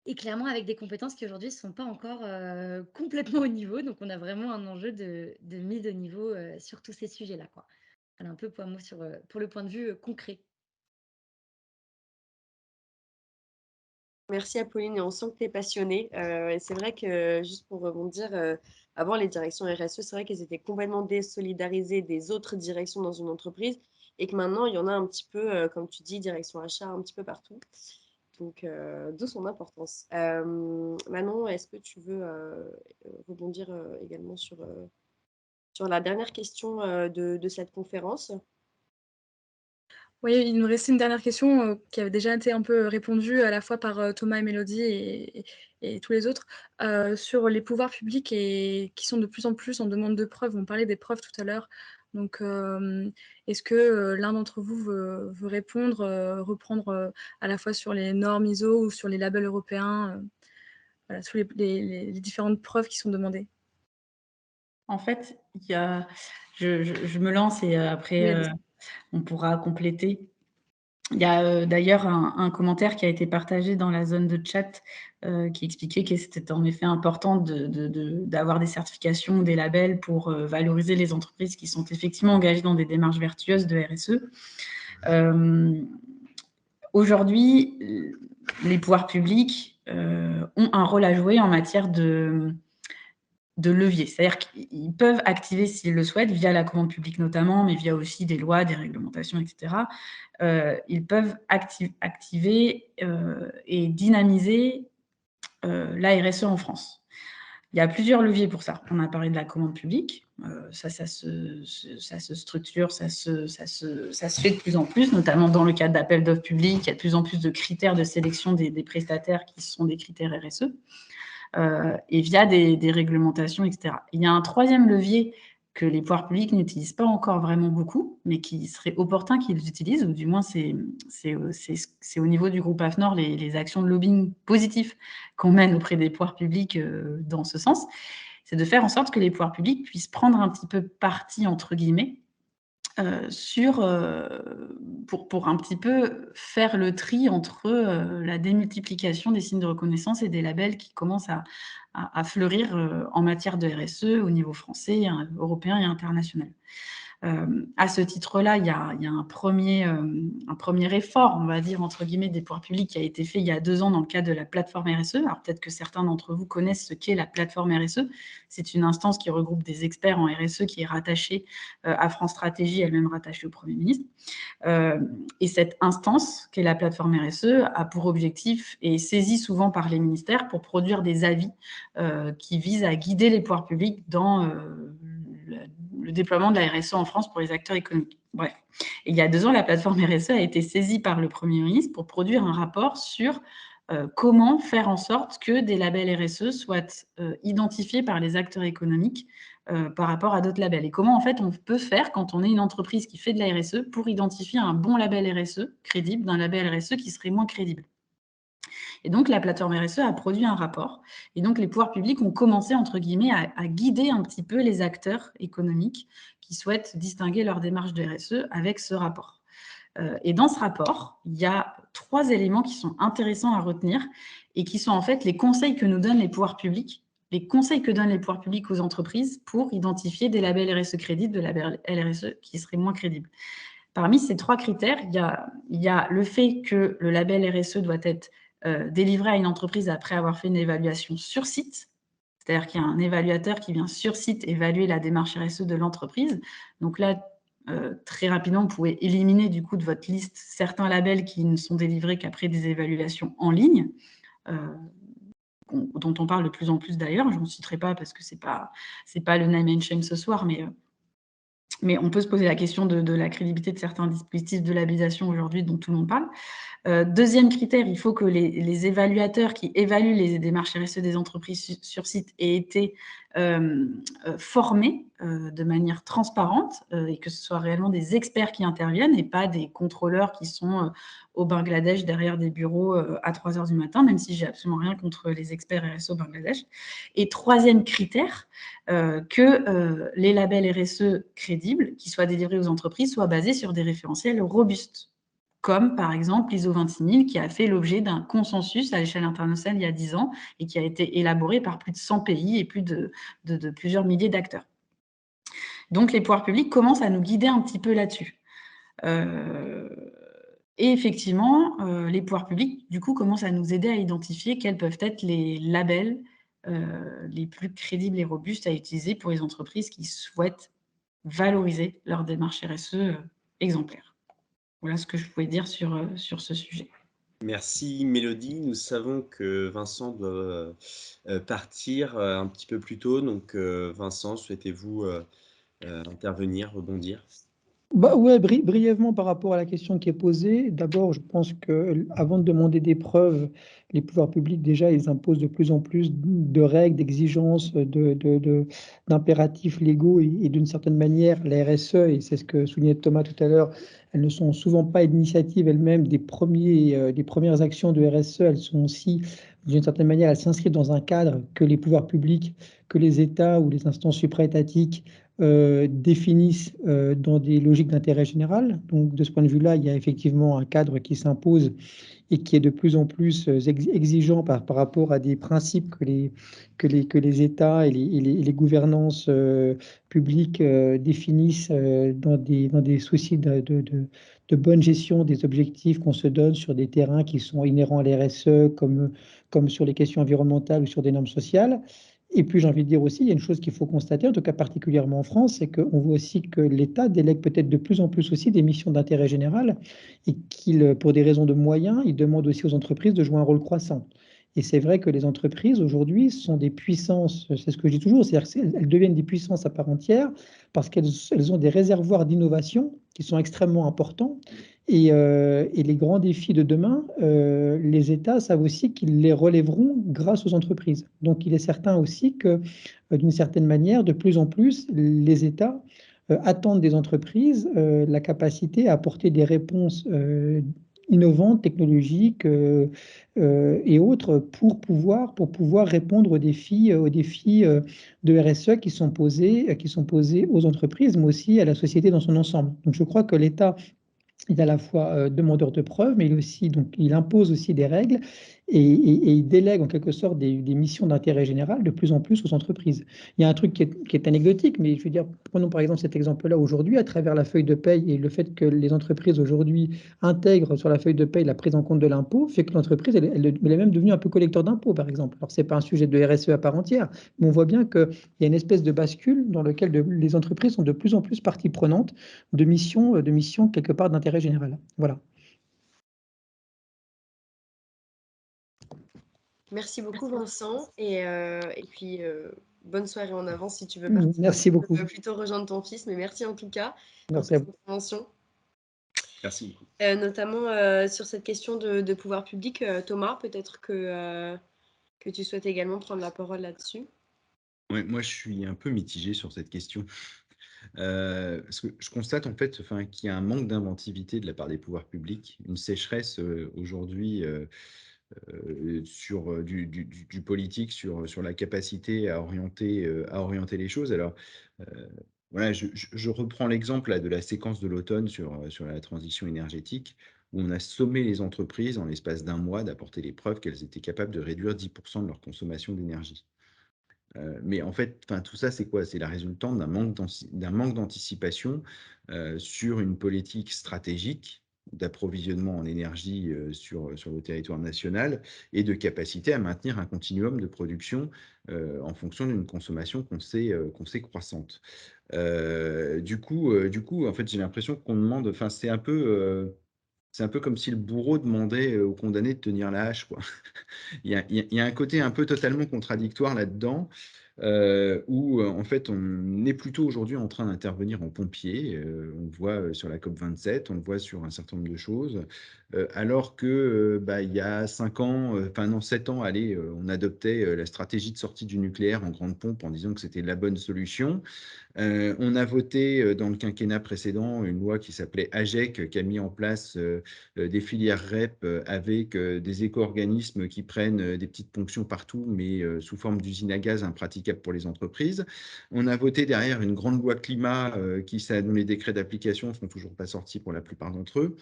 et clairement avec des compétences qui aujourd'hui ne sont pas encore, complètement au niveau. Donc on a vraiment un enjeu de mise au niveau, sur tous ces sujets-là, quoi. Voilà un peu pour moi sur, pour le point de vue, concret. Merci Apolline, et on sent que tu es passionnée. Et c'est vrai que, juste pour rebondir, avant les directions RSE, c'est vrai qu'elles étaient complètement désolidarisées des autres directions dans une entreprise et que maintenant, il y en a un petit peu, comme tu dis, direction achat un petit peu partout. Donc, d'où son importance. Manon, est-ce que tu veux rebondir également sur la dernière question de cette conférence? Oui, il nous restait une dernière question, qui avait déjà été un peu répondue à la fois par, Thomas et Mélodie et tous les autres, sur les pouvoirs publics et qui sont de plus en plus en demande de preuves. On parlait des preuves tout à l'heure. Donc, est-ce que, l'un d'entre vous veut répondre, reprendre, à la fois sur les normes ISO ou sur les labels européens, voilà, sur les différentes preuves qui sont demandées? En fait, il y a je me lance et Oui, après, allez-y. on pourra compléter. Il y a, d'ailleurs un commentaire qui a été partagé dans la zone de chat, qui expliquait que c'était en effet important d'avoir des certifications, des labels pour, valoriser les entreprises qui sont effectivement engagées dans des démarches vertueuses de RSE. Aujourd'hui, les pouvoirs publics, ont un rôle à jouer en matière de levier. C'est-à-dire qu'ils peuvent activer, s'ils le souhaitent, via la commande publique notamment, mais via aussi des lois, des réglementations, etc. Ils peuvent activer et dynamiser la RSE en France. Il y a plusieurs leviers pour ça. On a parlé de la commande publique. Ça se structure, ça se fait de plus en plus, notamment dans le cadre d'appels d'offres publics. Il y a de plus en plus de critères de sélection des prestataires qui sont des critères RSE. Et via des réglementations, etc. Il y a un troisième levier que les pouvoirs publics n'utilisent pas encore vraiment beaucoup, mais qui serait opportun qu'ils utilisent, ou du moins c'est au niveau du groupe AFNOR les actions de lobbying positifs qu'on mène auprès des pouvoirs publics dans ce sens, c'est de faire en sorte que les pouvoirs publics puissent prendre un petit peu parti, entre guillemets, pour un petit peu faire le tri entre la démultiplication des signes de reconnaissance et des labels qui commencent à fleurir en matière de RSE au niveau français, européen et international. À ce titre-là, il y a un premier effort, on va dire, entre guillemets, des pouvoirs publics qui a été fait il y a 2 ans dans le cadre de la plateforme RSE. Alors peut-être que certains d'entre vous connaissent ce qu'est la plateforme RSE. C'est une instance qui regroupe des experts en RSE qui est rattachée à France Stratégie, elle-même rattachée au Premier ministre. Et cette instance, qui est la plateforme RSE, a pour objectif, et est saisie souvent par les ministères, pour produire des avis qui visent à guider les pouvoirs publics dans le déploiement de la RSE en France pour les acteurs économiques. Bref. Et il y a 2 ans, la plateforme RSE a été saisie par le Premier ministre pour produire un rapport sur comment faire en sorte que des labels RSE soient identifiés par les acteurs économiques par rapport à d'autres labels. Et comment, en fait, on peut faire quand on est une entreprise qui fait de la RSE pour identifier un bon label RSE crédible d'un label RSE qui serait moins crédible. Et donc, la plateforme RSE a produit un rapport. Et donc, les pouvoirs publics ont commencé, entre guillemets, à guider un petit peu les acteurs économiques qui souhaitent distinguer leur démarche de RSE avec ce rapport. Et dans ce rapport, il y a 3 éléments qui sont intéressants à retenir et qui sont en fait les conseils que nous donnent les pouvoirs publics, les conseils que donnent les pouvoirs publics aux entreprises pour identifier des labels RSE crédibles, de labels RSE qui seraient moins crédibles. Parmi ces 3 critères, il y a le fait que le label RSE doit être délivré à une entreprise après avoir fait une évaluation sur site. C'est-à-dire qu'il y a un évaluateur qui vient sur site évaluer la démarche RSE de l'entreprise. Donc là, très rapidement, vous pouvez éliminer du coup de votre liste certains labels qui ne sont délivrés qu'après des évaluations en ligne, dont on parle de plus en plus d'ailleurs. Je n'en citerai pas parce que c'est pas le name and shame ce soir, mais on peut se poser la question de la crédibilité de certains dispositifs de labellisation aujourd'hui dont tout le monde parle. Deuxième critère, il faut que les évaluateurs qui évaluent les démarches RSE des entreprises sur site aient été formés de manière transparente et que ce soit réellement des experts qui interviennent et pas des contrôleurs qui sont au Bangladesh derrière des bureaux à 3 heures du matin, même si j'ai absolument rien contre les experts RSE au Bangladesh. Et troisième critère, que les labels RSE crédibles qui soient délivrés aux entreprises soient basés sur des référentiels robustes, comme par exemple l'ISO 26000 qui a fait l'objet d'un consensus à l'échelle internationale il y a 10 ans et qui a été élaboré par plus de 100 pays et plus de plusieurs milliers d'acteurs. Donc les pouvoirs publics commencent à nous guider un petit peu là-dessus. Et effectivement, les pouvoirs publics, du coup, commencent à nous aider à identifier quels peuvent être les labels les plus crédibles et robustes à utiliser pour les entreprises qui souhaitent valoriser leur démarche RSE exemplaire. Voilà ce que je pouvais dire sur ce sujet. Merci Mélodie. Nous savons que Vincent doit partir un petit peu plus tôt. Donc Vincent, souhaitez-vous intervenir, rebondir? Bah ouais, brièvement par rapport à la question qui est posée. D'abord, je pense que avant de demander des preuves, les pouvoirs publics, déjà, ils imposent de plus en plus de règles, d'exigences, d'impératifs légaux et d'une certaine manière, la RSE, et c'est ce que soulignait Thomas tout à l'heure, elles ne sont souvent pas d'initiative elles-mêmes des premières actions de RSE. Elles sont aussi, d'une certaine manière, elles s'inscrivent dans un cadre que les pouvoirs publics, que les États ou les instances supra-étatiques définissent dans des logiques d'intérêt général. Donc, de ce point de vue-là, il y a effectivement un cadre qui s'impose et qui est de plus en plus exigeant par rapport à des principes que les États et les gouvernances publiques définissent dans des soucis de bonne gestion des objectifs qu'on se donne sur des terrains qui sont inhérents à l'RSE, comme sur les questions environnementales ou sur des normes sociales. Et puis, j'ai envie de dire aussi, il y a une chose qu'il faut constater, en tout cas particulièrement en France, c'est qu'on voit aussi que l'État délègue peut-être de plus en plus aussi des missions d'intérêt général et qu'il, pour des raisons de moyens, il demande aussi aux entreprises de jouer un rôle croissant. Et c'est vrai que les entreprises aujourd'hui sont des puissances, c'est ce que je dis toujours, c'est-à-dire qu'elles deviennent des puissances à part entière parce qu'elles ont des réservoirs d'innovation qui sont extrêmement importants. Et les grands défis de demain, les États savent aussi qu'ils les relèveront grâce aux entreprises. Donc il est certain aussi que, d'une certaine manière, de plus en plus, les États attendent des entreprises la capacité à apporter des réponses innovantes, technologiques et autres pour pouvoir répondre aux défis de RSE qui sont posés aux entreprises, mais aussi à la société dans son ensemble. Donc je crois que l'État il est à la fois demandeur de preuves, mais il impose aussi des règles et il délègue en quelque sorte des missions d'intérêt général de plus en plus aux entreprises. Il y a un truc qui est anecdotique, mais je veux dire, prenons par exemple cet exemple-là aujourd'hui, à travers la feuille de paye et le fait que les entreprises aujourd'hui intègrent sur la feuille de paye la prise en compte de l'impôt, fait que l'entreprise, elle est même devenue un peu collecteur d'impôts, par exemple. Alors, ce n'est pas un sujet de RSE à part entière, mais on voit bien qu'il y a une espèce de bascule dans lequel les entreprises sont de plus en plus partie prenante de missions quelque part d'intérêt général. Voilà. Merci beaucoup Vincent et puis, bonne soirée en avance si tu veux partir. Merci beaucoup. Tu peux plutôt rejoindre ton fils, mais merci en tout cas pour Merci à cette vous. intervention. Merci. Notamment, sur cette question de pouvoir public, Thomas, peut-être que tu souhaites également prendre la parole là-dessus? Ouais, moi, je suis un peu mitigé sur cette question. Parce que je constate en fait, enfin, qu'il y a un manque d'inventivité de la part des pouvoirs publics, une sécheresse aujourd'hui sur du politique, sur la capacité à orienter les choses. Alors, euh, voilà, je reprends l'exemple là, de la séquence de l'automne sur la transition énergétique, où on a sommé les entreprises en l'espace d'un mois d'apporter les preuves qu'elles étaient capables de réduire 10% de leur consommation d'énergie. Mais en fait, enfin, tout ça, c'est quoi? C'est la résultante d'un manque d'anticipation sur une politique stratégique d'approvisionnement en énergie sur le territoire national et de capacité à maintenir un continuum de production en fonction d'une consommation qu'on sait croissante. Du coup, en fait, j'ai l'impression qu'on demande, enfin, c'est un peu comme si le bourreau demandait au condamné de tenir la hache, quoi. Il y a un côté un peu totalement contradictoire là-dedans, où en fait, on est plutôt aujourd'hui en train d'intervenir en pompier. On le voit sur la COP27, on le voit sur un certain nombre de choses, alors que bah, il y a 5 ans, enfin non, 7 ans, allez, on adoptait la stratégie de sortie du nucléaire en grande pompe en disant que c'était la bonne solution. On a voté dans le quinquennat précédent une loi qui s'appelait AGEC, qui a mis en place des filières REP avec des éco-organismes qui prennent des petites ponctions partout, mais sous forme d'usine à gaz impraticable pour les entreprises. On a voté derrière une grande loi climat dont les décrets d'application ne sont toujours pas sortis pour la plupart d'entre eux.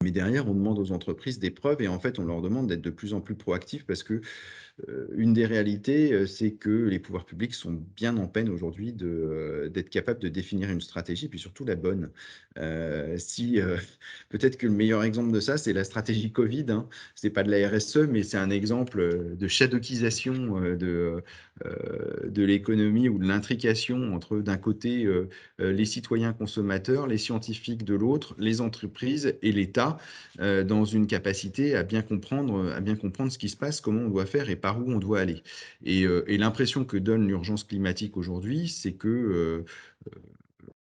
Mais derrière, on demande aux entreprises des preuves et en fait, on leur demande d'être de plus en plus proactifs parce que une des réalités, c'est que les pouvoirs publics sont bien en peine aujourd'hui d'être capables de définir une stratégie, puis surtout la bonne. Si peut-être que le meilleur exemple de ça, c'est la stratégie Covid, hein. C'est pas de la RSE, mais c'est un exemple de shadokisation de l'économie ou de l'intrication entre d'un côté les citoyens consommateurs, les scientifiques de l'autre, les entreprises et l'État dans une capacité à bien comprendre ce qui se passe, comment on doit faire et par où on doit aller. Et l'impression que donne l'urgence climatique aujourd'hui, c'est que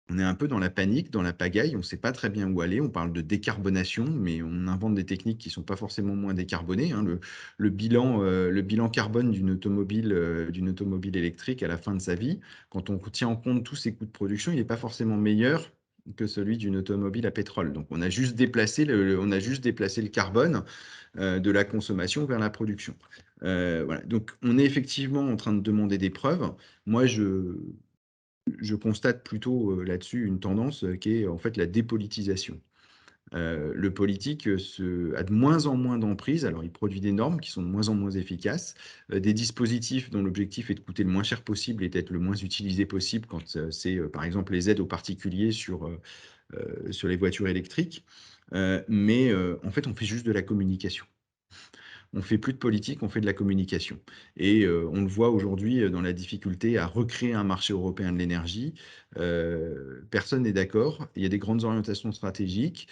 On est un peu dans la panique, dans la pagaille, on ne sait pas très bien où aller. On parle de décarbonation, mais on invente des techniques qui ne sont pas forcément moins décarbonées, hein. Le bilan carbone d'une automobile électrique à la fin de sa vie, quand on tient en compte tous ses coûts de production, il n'est pas forcément meilleur que celui d'une automobile à pétrole. Donc on a juste déplacé le carbone de la consommation vers la production. Voilà. Donc on est effectivement en train de demander des preuves. Moi, je constate plutôt là-dessus une tendance qui est en fait la dépolitisation. Le politique a de moins en moins d'emprise, alors il produit des normes qui sont de moins en moins efficaces, des dispositifs dont l'objectif est de coûter le moins cher possible et d'être le moins utilisé possible quand c'est par exemple les aides aux particuliers sur les voitures électriques. Mais en fait, on fait juste de la communication. On fait plus de politique, on fait de la communication. Et on le voit aujourd'hui dans la difficulté à recréer un marché européen de l'énergie. Personne n'est d'accord. Il y a des grandes orientations stratégiques.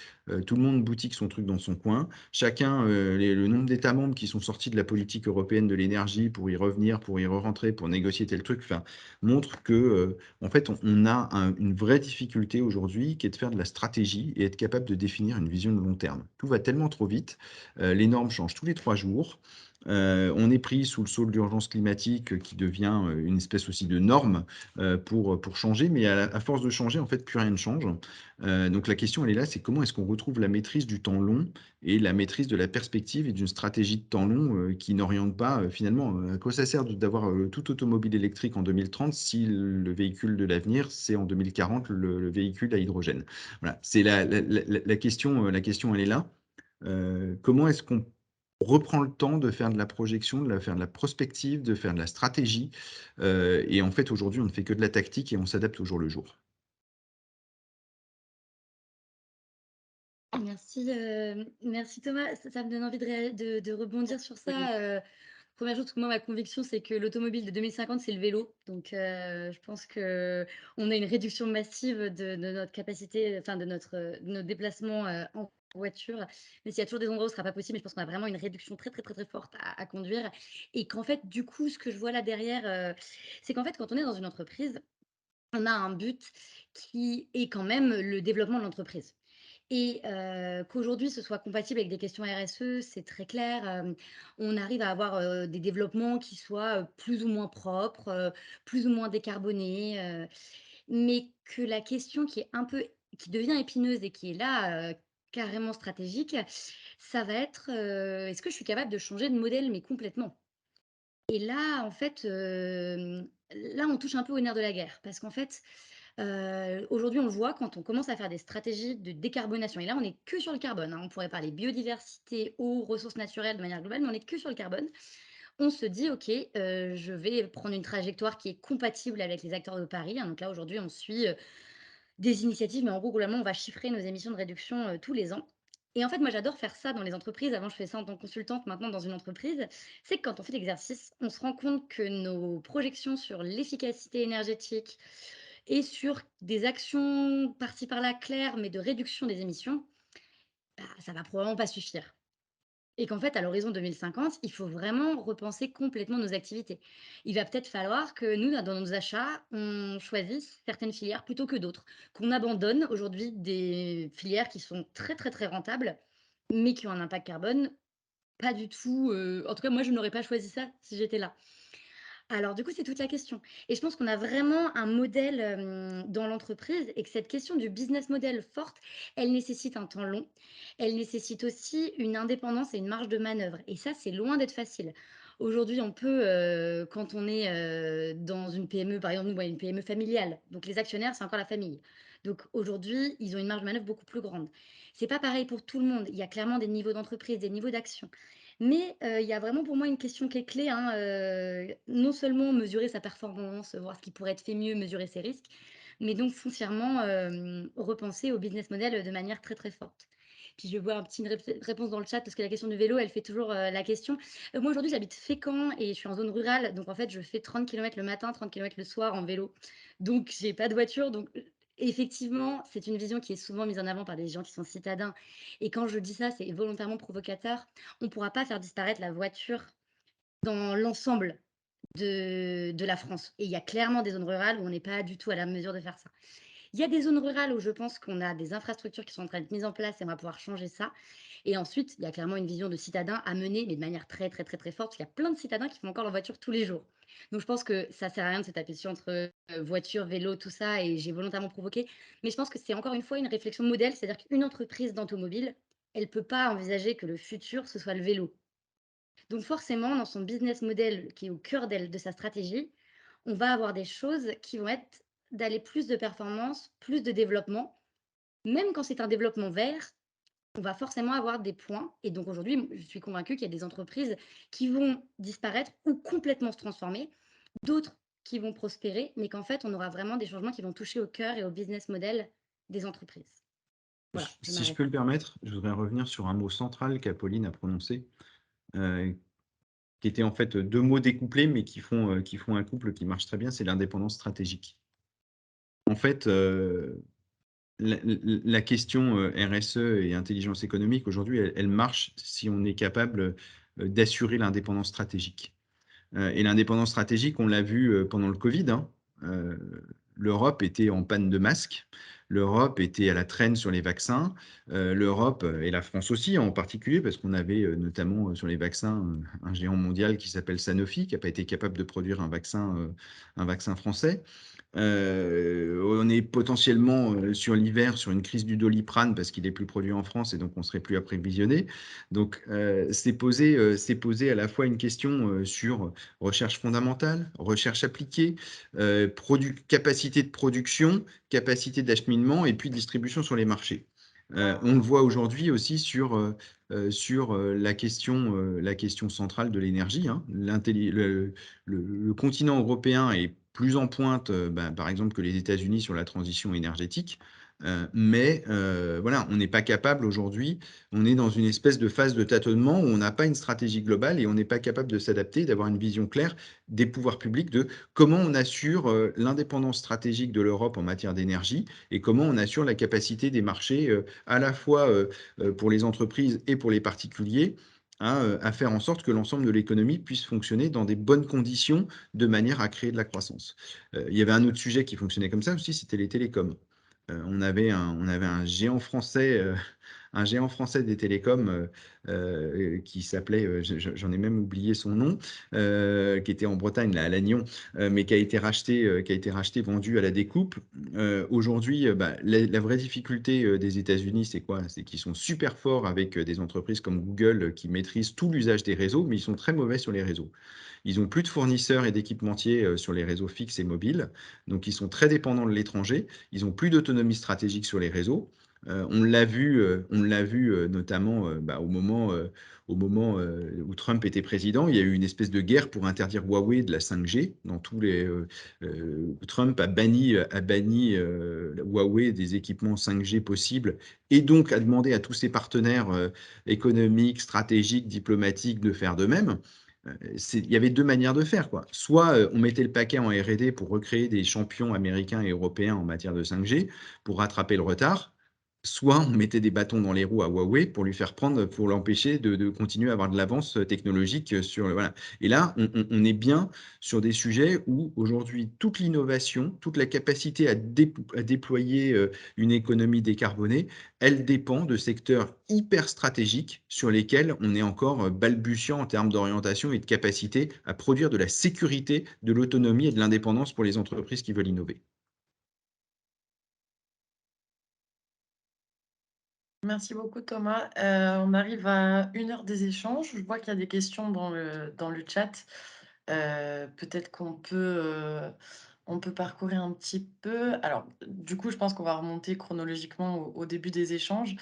Tout le monde boutique son truc dans son coin. Chacun, le nombre d'États membres qui sont sortis de la politique européenne de l'énergie pour y revenir, pour y re-rentrer, pour négocier tel truc, enfin, montre que, en fait, on a une vraie difficulté aujourd'hui qui est de faire de la stratégie et être capable de définir une vision de long terme. Tout va tellement trop vite. Les normes changent tous les 3 jours. On est pris sous le sceau de l'urgence climatique qui devient une espèce aussi de norme pour changer, mais à force de changer, en fait, plus rien ne change. Donc la question, elle est là, c'est comment est-ce qu'on retrouve la maîtrise du temps long et la maîtrise de la perspective et d'une stratégie de temps long qui n'oriente pas finalement, à quoi ça sert d'avoir toute automobile électrique en 2030 si le véhicule de l'avenir, c'est en 2040 le véhicule à hydrogène. Voilà, c'est la question, elle est là. Comment est-ce qu'on reprend le temps de faire de la projection, faire de la prospective, de faire de la stratégie et en fait, aujourd'hui, on ne fait que de la tactique et on s'adapte au jour le jour. Merci Thomas. Ça me donne envie de rebondir sur ça. Première chose, parce que moi, ma conviction, c'est que l'automobile de 2050, c'est le vélo. Donc, je pense qu'on a une réduction massive de notre capacité, enfin de nos déplacements en voiture. Mais s'il y a toujours des endroits où ce ne sera pas possible, mais je pense qu'on a vraiment une réduction très, très, très, très forte à conduire. Et qu'en fait, du coup, ce que je vois là derrière, c'est qu'en fait, quand on est dans une entreprise, on a un but qui est quand même le développement de l'entreprise. Et qu'aujourd'hui, ce soit compatible avec des questions RSE, c'est très clair. On arrive à avoir, des développements qui soient, plus ou moins propres, plus ou moins décarbonés, mais que la question qui devient épineuse et qui est là, carrément stratégique, ça va être, est-ce que je suis capable de changer de modèle, mais complètement? Et là, en fait, là, on touche un peu au nerf de la guerre parce qu'en fait, aujourd'hui, on le voit quand on commence à faire des stratégies de décarbonation et là, on n'est que sur le carbone, hein. On pourrait parler biodiversité, eau, ressources naturelles de manière globale, mais on n'est que sur le carbone. On se dit: «OK, je vais prendre une trajectoire qui est compatible avec les acteurs de Paris», hein. Donc là, aujourd'hui, on suit, des initiatives, mais en gros, globalement, on va chiffrer nos émissions de réduction, tous les ans. Et en fait, moi, j'adore faire ça dans les entreprises. Avant, je faisais ça en tant que consultante, maintenant dans une entreprise. C'est que quand on fait l'exercice, on se rend compte que nos projections sur l'efficacité énergétique et sur des actions par-ci par-là claires, mais de réduction des émissions, bah, ça va probablement pas suffire. Et qu'en fait, à l'horizon 2050, il faut vraiment repenser complètement nos activités. Il va peut-être falloir que nous, dans nos achats, on choisisse certaines filières plutôt que d'autres. Qu'on abandonne aujourd'hui des filières qui sont très, très, très rentables, mais qui ont un impact carbone pas du tout. En tout cas, moi, je n'aurais pas choisi ça si j'étais là. Alors du coup, c'est toute la question et je pense qu'on a vraiment un modèle, dans l'entreprise et que cette question du business model forte, elle nécessite un temps long. Elle nécessite aussi une indépendance et une marge de manœuvre et ça, c'est loin d'être facile. Aujourd'hui, on peut, quand on est, dans une PME, par exemple, nous, ouais, une PME familiale, donc les actionnaires, c'est encore la famille. Donc aujourd'hui, ils ont une marge de manœuvre beaucoup plus grande. C'est pas pareil pour tout le monde. Il y a clairement des niveaux d'entreprise, des niveaux d'action. Mais il y a vraiment pour moi une question qui est clé, hein, non seulement mesurer sa performance, voir ce qui pourrait être fait mieux, mesurer ses risques, mais donc foncièrement, repenser au business model, de manière très, très forte. Puis je vois un petit une réponse dans le chat parce que la question du vélo, elle fait toujours, la question. Moi aujourd'hui j'habite Fécamp et je suis en zone rurale, donc en fait je fais 30 kilomètres le matin, 30 kilomètres le soir en vélo. Donc j'ai pas de voiture, donc effectivement, c'est une vision qui est souvent mise en avant par des gens qui sont citadins et quand je dis ça, c'est volontairement provocateur. On ne pourra pas faire disparaître la voiture dans l'ensemble de la France et il y a clairement des zones rurales où on n'est pas du tout à la mesure de faire ça Il y a des zones rurales où je pense qu'on a des infrastructures qui sont en train d'être mises en place et on va pouvoir changer ça. Et ensuite, il y a clairement une vision de citadin à mener, mais de manière très, très, très, très forte, parce qu'il y a plein de citadins qui font encore leur voiture tous les jours. Donc je pense que ça sert à rien de se taper dessus entre voiture, vélo, tout ça, et j'ai volontairement provoqué. Mais je pense que c'est encore une fois une réflexion modèle, c'est-à-dire qu'une entreprise d'automobile, elle peut pas envisager que le futur, ce soit le vélo. Donc forcément, dans son business model qui est au cœur d'elle, de sa stratégie, on va avoir des choses qui vont être d'aller plus de performance, plus de développement. Même quand c'est un développement vert, on va forcément avoir des points. Et donc aujourd'hui, je suis convaincue qu'il y a des entreprises qui vont disparaître ou complètement se transformer, d'autres qui vont prospérer, mais qu'en fait, on aura vraiment des changements qui vont toucher au cœur et au business model des entreprises. Voilà, je Si je m'arrête peux là. le permettre, je voudrais revenir sur un mot central qu'Apolline a prononcé, qui étaient en fait 2 mots découplés, mais qui font un couple qui marche très bien, c'est l'indépendance stratégique. En fait, la question RSE et intelligence économique, aujourd'hui, elle marche si on est capable d'assurer l'indépendance stratégique. Et l'indépendance stratégique, on l'a vu pendant le Covid, hein. Euh, L'Europe était en panne de masques, l'Europe était à la traîne sur les vaccins, l'Europe et la France aussi en particulier, parce qu'on avait notamment sur les vaccins un géant mondial qui s'appelle Sanofi, qui n'a pas été capable de produire un vaccin français. On est potentiellement sur l'hiver sur une crise du Doliprane parce qu'il est plus produit en France et donc on serait plus approvisionné. Donc c'est posé à la fois une question sur recherche fondamentale, recherche appliquée, capacité de production, capacité d'acheminement et puis distribution sur les marchés. On le voit aujourd'hui aussi sur la question centrale de l'énergie, hein. Le continent européen est plus en pointe, par exemple, que les États-Unis sur la transition énergétique. Mais voilà, on n'est pas capable aujourd'hui, on est dans une espèce de phase de tâtonnement où on n'a pas une stratégie globale et on n'est pas capable de s'adapter, d'avoir une vision claire des pouvoirs publics de comment on assure l'indépendance stratégique de l'Europe en matière d'énergie et comment on assure la capacité des marchés à la fois pour les entreprises et pour les particuliers à faire en sorte que l'ensemble de l'économie puisse fonctionner dans des bonnes conditions de manière à créer de la croissance. Il y avait un autre sujet qui fonctionnait comme ça aussi, c'était les télécoms. On avait un géant français des télécoms qui s'appelait, j'en ai même oublié son nom, qui était en Bretagne, là, à Lannion, mais qui a été racheté, vendu à la découpe. Aujourd'hui, la vraie difficulté des États-Unis, c'est quoi? C'est qu'ils sont super forts avec des entreprises comme Google qui maîtrisent tout l'usage des réseaux, mais ils sont très mauvais sur les réseaux. Ils ont plus de fournisseurs et d'équipementiers sur les réseaux fixes et mobiles, donc ils sont très dépendants de l'étranger. Ils ont plus d'autonomie stratégique sur les réseaux. On l'a vu notamment au moment où Trump était président. Il y a eu une espèce de guerre pour interdire Huawei de la 5G. Trump a banni Huawei des équipements 5G possibles et donc a demandé à tous ses partenaires économiques, stratégiques, diplomatiques de faire de même. Il y avait 2 manières de faire, quoi. Soit on mettait le paquet en R&D pour recréer des champions américains et européens en matière de 5G pour rattraper le retard, soit on mettait des bâtons dans les roues à Huawei pour lui faire prendre, pour l'empêcher de continuer à avoir de l'avance technologique sur voilà. Et là, on est bien sur des sujets où aujourd'hui toute l'innovation, toute la capacité à déployer une économie décarbonée, elle dépend de secteurs hyper stratégiques sur lesquels on est encore balbutiant en termes d'orientation et de capacité à produire de la sécurité, de l'autonomie et de l'indépendance pour les entreprises qui veulent innover. Merci beaucoup Thomas. On arrive à 1 heure des échanges. Je vois qu'il y a des questions dans le chat. Peut-être on peut parcourir un petit peu. Alors, du coup, je pense qu'on va remonter chronologiquement au début des échanges.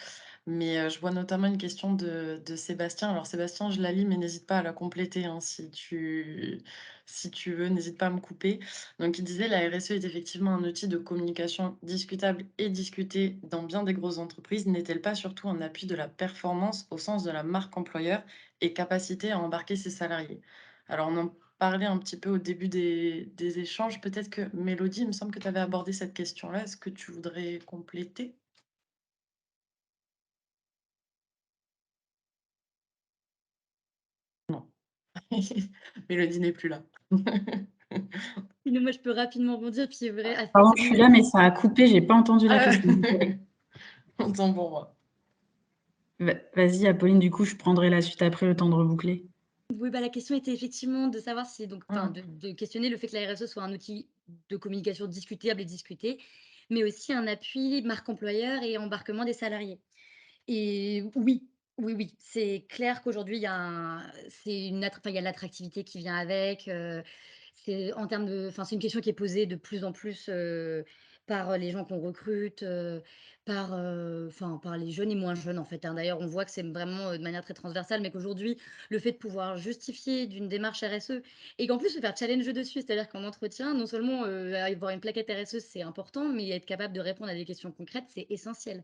Mais je vois notamment une question de Sébastien. Alors Sébastien, je la lis, mais n'hésite pas à la compléter, hein, si tu veux, n'hésite pas à me couper. Donc il disait: «La RSE est effectivement un outil de communication discutable et discuté dans bien des grosses entreprises. N'est-elle pas surtout un appui de la performance au sens de la marque employeur et capacité à embarquer ses salariés?» Alors on en parlait un petit peu au début des échanges. Peut-être que Mélodie, il me semble que tu avais abordé cette question-là. Est-ce que tu voudrais compléter? Non. Mélodie n'est plus là. Sinon, moi, je peux rapidement rebondir. Puis, vrai, Pardon, c'est je bon, suis là, mais ça a coupé, j'ai pas entendu la Ah, question. autant pour moi. Vas-y, Apolline, du coup, je prendrai la suite après, le temps de reboucler. Oui, la question était effectivement de savoir si donc enfin Mmh. de questionner le fait que la RSE soit un outil de communication discutable et discuté, mais aussi un appui marque employeur et embarquement des salariés. Et oui, oui, oui, c'est clair qu'aujourd'hui il y a il y a l'attractivité qui vient avec, c'est en termes de enfin, c'est une question qui est posée de plus en plus, par, les gens qu'on recrute, par, enfin, par les jeunes et moins jeunes, en fait, hein. D'ailleurs, on voit que c'est vraiment, de manière très transversale, mais qu'aujourd'hui, le fait de pouvoir justifier d'une démarche RSE et qu'en plus se faire challenger dessus, c'est-à-dire qu'en entretien, non seulement, avoir une plaquette RSE, c'est important, mais être capable de répondre à des questions concrètes, c'est essentiel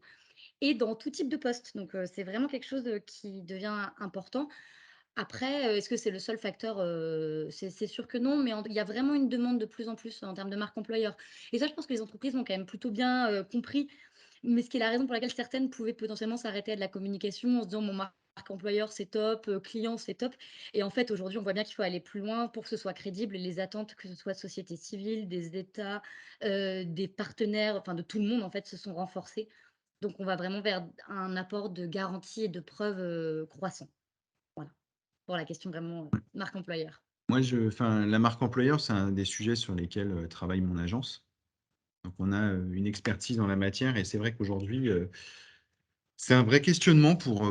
et dans tout type de poste. Donc, c'est vraiment quelque chose, qui devient important. Après, est-ce que c'est le seul facteur? C'est sûr que non, mais il y a vraiment une demande de plus en plus en termes de marque employeur et ça, je pense que les entreprises ont quand même plutôt bien, compris, mais ce qui est la raison pour laquelle certaines pouvaient potentiellement s'arrêter à de la communication en se disant: «Mon marque employeur, c'est top, client, c'est top» et en fait, aujourd'hui, on voit bien qu'il faut aller plus loin pour que ce soit crédible et les attentes, que ce soit de société civile, des États, des partenaires, enfin de tout le monde, en fait, se sont renforcées. Donc on va vraiment vers un apport de garanties et de preuves, croissant. Voilà, pour la question vraiment, marque employeur. Moi, enfin, la marque employeur, c'est un des sujets sur lesquels travaille mon agence. Donc, on a une expertise dans la matière et c'est vrai qu'aujourd'hui, c'est un vrai questionnement pour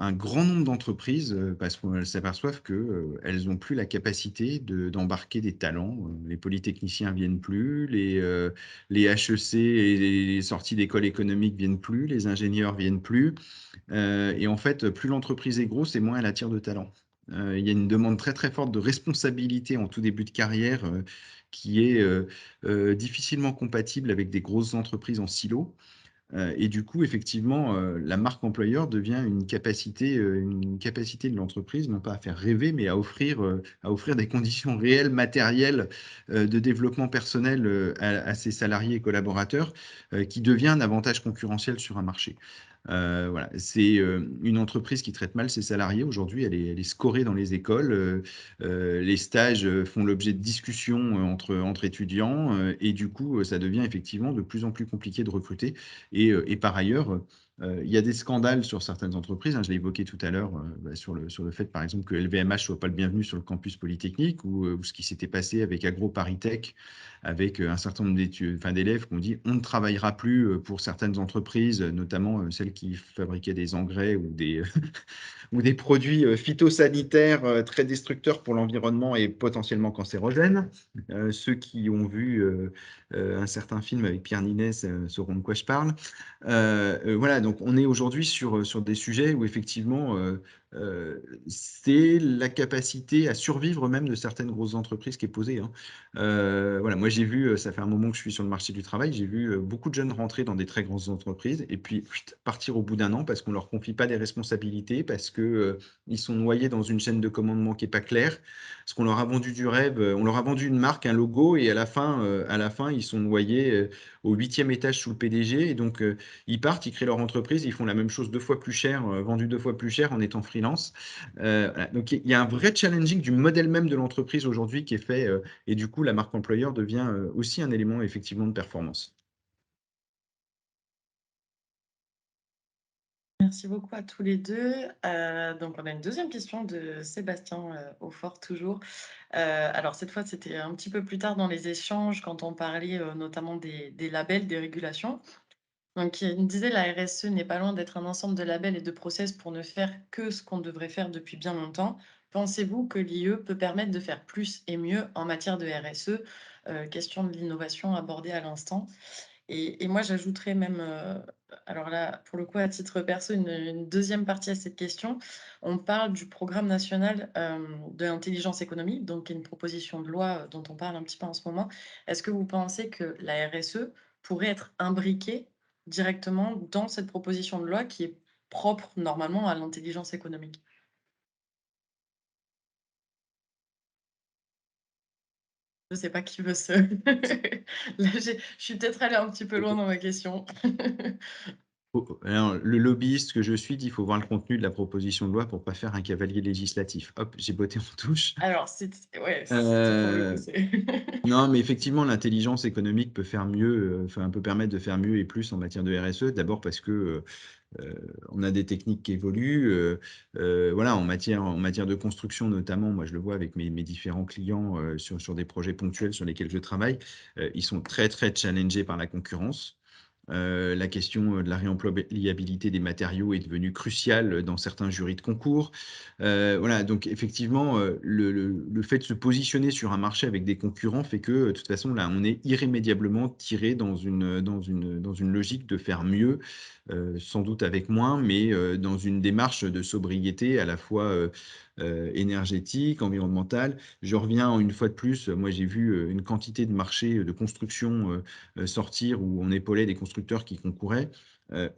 un grand nombre d'entreprises parce qu'elles s'aperçoivent qu'elles n'ont plus la capacité d'embarquer des talents. Les polytechniciens viennent plus, les HEC et les sorties d'école économique viennent plus, les ingénieurs viennent plus. Et en fait, plus l'entreprise est grosse et moins elle attire de talents. Il y a une demande très très forte de responsabilité en tout début de carrière qui est difficilement compatible avec des grosses entreprises en silo. Et du coup, effectivement, la marque employeur devient une capacité de l'entreprise, non pas à faire rêver, mais à offrir des conditions réelles, matérielles de développement personnel à ses salariés et collaborateurs, qui devient un avantage concurrentiel sur un marché. Voilà, c'est une entreprise qui traite mal ses salariés. Aujourd'hui, elle est scorée dans les écoles. Les stages font l'objet de discussions entre étudiants. Et du coup, ça devient effectivement de plus en plus compliqué de recruter. Et par ailleurs, il y a des scandales sur certaines entreprises, hein, je l'ai évoqué tout à l'heure, sur le fait, par exemple, que LVMH soit pas le bienvenu sur le campus polytechnique ou ce qui s'était passé avec AgroParisTech, avec un certain nombre d'élèves qui ont dit on ne travaillera plus pour certaines entreprises, notamment celles qui fabriquaient des engrais ou des produits phytosanitaires très destructeurs pour l'environnement et potentiellement cancérogènes. Ceux qui ont vu un certain film avec Pierre Ninès sauront de quoi je parle. Voilà, donc on est aujourd'hui sur des sujets où effectivement, c'est la capacité à survivre même de certaines grosses entreprises qui est posée, hein. Voilà, moi j'ai vu, ça fait un moment que je suis sur le marché du travail, j'ai vu beaucoup de jeunes rentrer dans des très grosses entreprises et puis partir au bout d'un an parce qu'on leur confie pas des responsabilités, parce que ils sont noyés dans une chaîne de commandement qui est pas claire, parce qu'on leur a vendu du rêve, on leur a vendu une marque, un logo, et à la fin ils sont noyés au 8e étage sous le PDG, et donc ils partent, ils créent leur entreprise, ils font la même chose 2 fois plus cher, vendu 2 fois plus cher en étant freelance. Voilà. Donc il y a un vrai challenging du modèle même de l'entreprise aujourd'hui qui est fait, et du coup la marque employeur devient aussi un élément effectivement de performance. Merci beaucoup à tous les 2. Donc on a une deuxième question de Sébastien, Hautfort toujours. Alors cette fois, c'était un petit peu plus tard dans les échanges quand on parlait, notamment des labels, des régulations. Donc il me disait: «La RSE n'est pas loin d'être un ensemble de labels et de process pour ne faire que ce qu'on devrait faire depuis bien longtemps. Pensez-vous que l'IE peut permettre de faire plus et mieux en matière de RSE?» Question de l'innovation abordée à l'instant. Et moi, j'ajouterais même, alors là, pour le coup, à titre perso, une 2e partie à cette question. On parle du programme national, de l'intelligence économique, donc qui est une proposition de loi, dont on parle un petit peu en ce moment. Est-ce que vous pensez que la RSE pourrait être imbriquée directement dans cette proposition de loi qui est propre normalement à l'intelligence économique? Je sais pas qui veut se là, je suis peut-être allée un petit peu loin dans ma question. Alors, le lobbyiste que je suis dit, il faut voir le contenu de la proposition de loi pour pas faire un cavalier législatif. Hop, j'ai botté en touche. Alors, ouais, c'était pour le coup, c'est Non, mais effectivement, l'intelligence économique peut faire mieux, enfin, peut permettre de faire mieux et plus en matière de RSE. D'abord parce que on a des techniques qui évoluent. Voilà, en matière de construction notamment, moi je le vois avec mes différents clients sur des projets ponctuels sur lesquels je travaille, ils sont très très challengés par la concurrence. La question de la réemployabilité des matériaux est devenue cruciale dans certains jurys de concours. Voilà, donc effectivement, le fait de se positionner sur un marché avec des concurrents fait que, de toute façon, là, on est irrémédiablement tiré dans une logique de faire mieux, sans doute avec moins, mais dans une démarche de sobriété à la fois énergétique, environnementale. Je reviens une fois de plus, moi j'ai vu une quantité de marchés de construction sortir où on épaulait des constructeurs qui concouraient,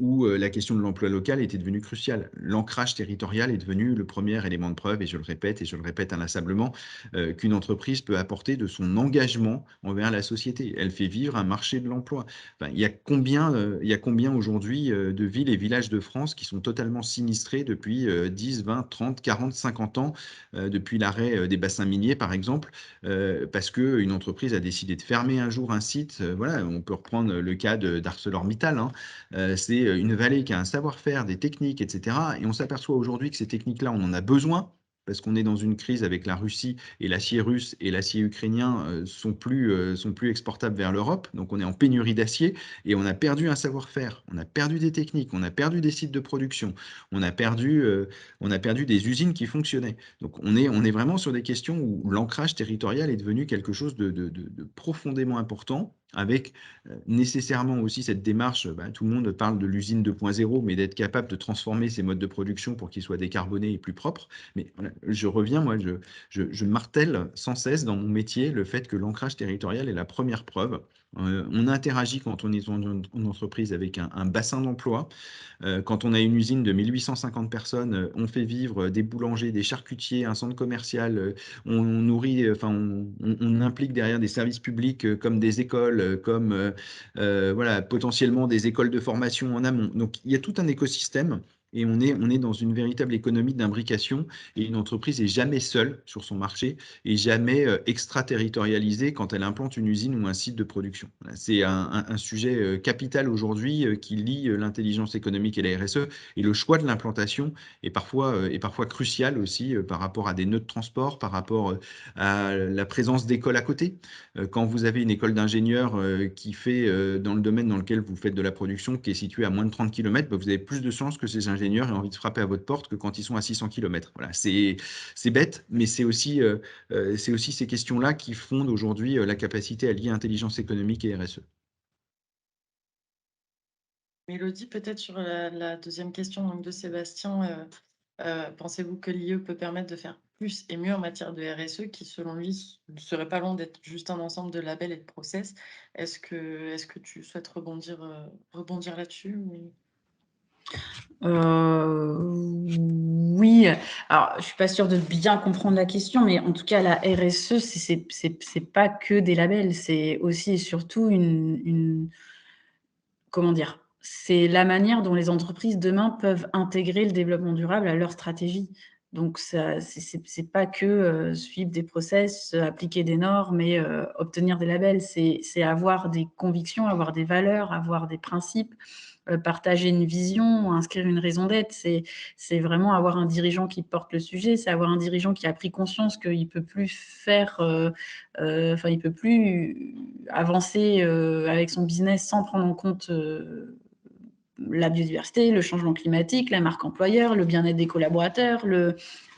où la question de l'emploi local était devenue cruciale. L'ancrage territorial est devenu le premier élément de preuve, et je le répète inlassablement, qu'une entreprise peut apporter de son engagement envers la société. Elle fait vivre un marché de l'emploi. Enfin, il y a combien aujourd'hui de villes et villages de France qui sont totalement sinistrés depuis 10, 20, 30, 40, 50 ans, depuis l'arrêt des bassins miniers, par exemple, parce qu'une entreprise a décidé de fermer un jour un site. Voilà, on peut reprendre le cas d'ArcelorMittal, hein. C'est une vallée qui a un savoir-faire, des techniques, etc. Et on s'aperçoit aujourd'hui que ces techniques-là, on en a besoin parce qu'on est dans une crise avec la Russie et l'acier russe et l'acier ukrainien sont plus exportables vers l'Europe. Donc on est en pénurie d'acier et on a perdu un savoir-faire, on a perdu des techniques, on a perdu des sites de production, on a perdu des usines qui fonctionnaient. Donc on est vraiment sur des questions où l'ancrage territorial est devenu quelque chose de profondément important, avec nécessairement aussi cette démarche, tout le monde parle de l'usine 2.0, mais d'être capable de transformer ces modes de production pour qu'ils soient décarbonés et plus propres. Mais voilà, je reviens, moi, je martèle sans cesse dans mon métier le fait que l'ancrage territorial est la première preuve. On interagit quand on est en entreprise avec un bassin d'emploi. Quand on a une usine de 1850 personnes, on fait vivre des boulangers, des charcutiers, un centre commercial, on nourrit, enfin, on implique derrière des services publics comme des écoles, comme voilà, potentiellement des écoles de formation en amont. Donc, il y a tout un écosystème. Et on est dans une véritable économie d'imbrication et une entreprise n'est jamais seule sur son marché et jamais extraterritorialisée quand elle implante une usine ou un site de production. Voilà, c'est un sujet capital aujourd'hui qui lie l'intelligence économique et la RSE, et le choix de l'implantation est parfois crucial aussi par rapport à des nœuds de transport, par rapport à la présence d'écoles à côté. Quand vous avez une école d'ingénieurs qui fait dans le domaine dans lequel vous faites de la production, qui est située à moins de 30 km, vous avez plus de chances que ces ingénieurs aient envie de frapper à votre porte que quand ils sont à 600 km. Voilà, c'est bête, mais c'est aussi ces questions-là qui fondent aujourd'hui la capacité à lier intelligence économique et RSE. Mélodie, peut-être sur la deuxième question donc, de Sébastien, pensez-vous que l'IE peut permettre de faire plus et mieux en matière de RSE qui, selon lui, ne serait pas loin d'être juste un ensemble de labels et de process? Est-ce que tu souhaites rebondir là-dessus Oui, alors je suis pas sûre de bien comprendre la question, mais en tout cas la RSE, c'est pas que des labels, c'est aussi et surtout comment dire? C'est la manière dont les entreprises demain peuvent intégrer le développement durable à leur stratégie. Donc ça, c'est pas que suivre des process, appliquer des normes et obtenir des labels. C'est avoir des convictions, avoir des valeurs, avoir des principes, partager une vision, inscrire une raison d'être. C'est vraiment avoir un dirigeant qui porte le sujet, c'est avoir un dirigeant qui a pris conscience qu'il peut plus faire, il peut plus avancer avec son business sans prendre en compte la biodiversité, le changement climatique, la marque employeur, le bien-être des collaborateurs,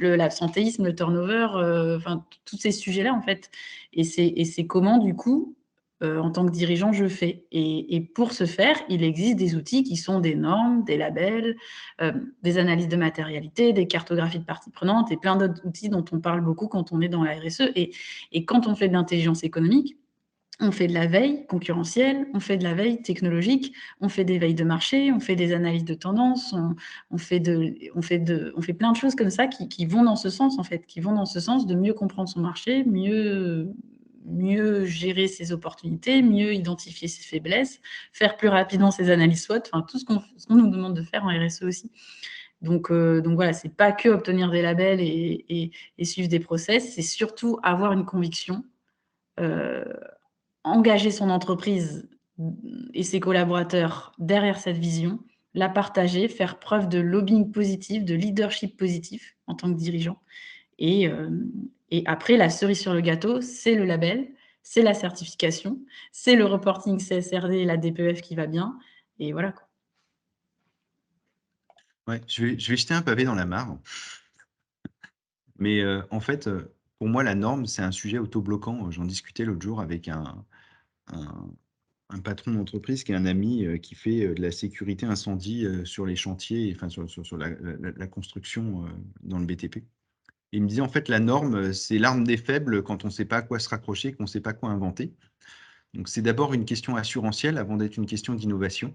l'absentéisme, le turnover, tous ces sujets-là, en fait. Et c'est comment, du coup, en tant que dirigeant, je fais. Et pour ce faire, il existe des outils qui sont des normes, des labels, des analyses de matérialité, des cartographies de parties prenantes et plein d'autres outils dont on parle beaucoup quand on est dans la RSE. Et quand on fait de l'intelligence économique, on fait de la veille concurrentielle, on fait de la veille technologique, on fait des veilles de marché, on fait des analyses de tendance, on fait plein de choses comme ça qui vont dans ce sens, en fait, qui vont dans ce sens de mieux comprendre son marché, mieux mieux gérer ses opportunités, mieux identifier ses faiblesses, faire plus rapidement ses analyses SWOT, enfin tout ce qu'on nous demande de faire en RSE aussi. Donc voilà, c'est pas que obtenir des labels et suivre des process, c'est surtout avoir une conviction, engager son entreprise et ses collaborateurs derrière cette vision, la partager, faire preuve de lobbying positif, de leadership positif en tant que dirigeant. Et après, la cerise sur le gâteau, c'est le label, c'est la certification, c'est le reporting CSRD et la DPEF qui va bien. Et voilà. Ouais, je vais jeter un pavé dans la mare. Mais en fait, pour moi, la norme, c'est un sujet autobloquant. J'en discutais l'autre jour avec un patron d'entreprise qui est un ami qui fait de la sécurité incendie sur les chantiers, enfin sur la construction dans le BTP. Et il me disait, en fait, la norme, c'est l'arme des faibles quand on ne sait pas à quoi se raccrocher, qu'on ne sait pas quoi inventer. Donc, c'est d'abord une question assurantielle avant d'être une question d'innovation.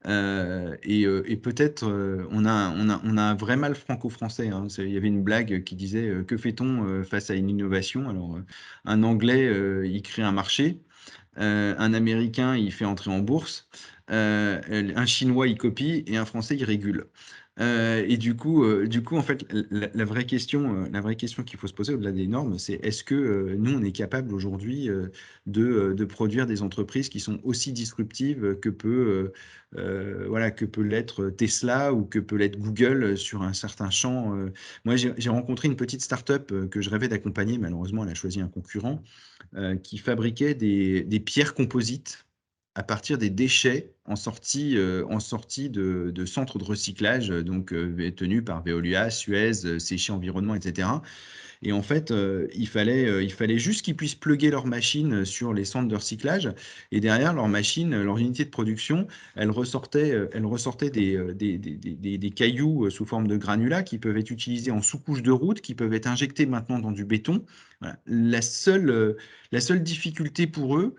Et peut-être on a un vrai mal franco-français. Hein. Il y avait une blague qui disait que fait-on face à une innovation? Alors, un Anglais, il crée un marché, un Américain, il fait entrer en bourse, un Chinois, il copie, et un Français, il régule. Et du coup, en fait, la vraie question qu'il faut se poser au-delà des normes, c'est est-ce que nous, on est capable aujourd'hui de produire des entreprises qui sont aussi disruptives voilà, que peut l'être Tesla ou que peut l'être Google sur un certain champ. Moi, j'ai rencontré une petite start-up que je rêvais d'accompagner. Malheureusement, elle a choisi un concurrent qui fabriquait des pierres composites à partir des déchets en sortie de centres de recyclage, donc tenus par Veolia, Suez, Séché Environnement, etc. Et en fait, il fallait juste qu'ils puissent plugger leurs machines sur les centres de recyclage. Et derrière, leurs machines, leurs unités de production, elles ressortaient des cailloux sous forme de granulats qui peuvent être utilisés en sous-couche de route, qui peuvent être injectés maintenant dans du béton. Voilà. La seule difficulté pour eux,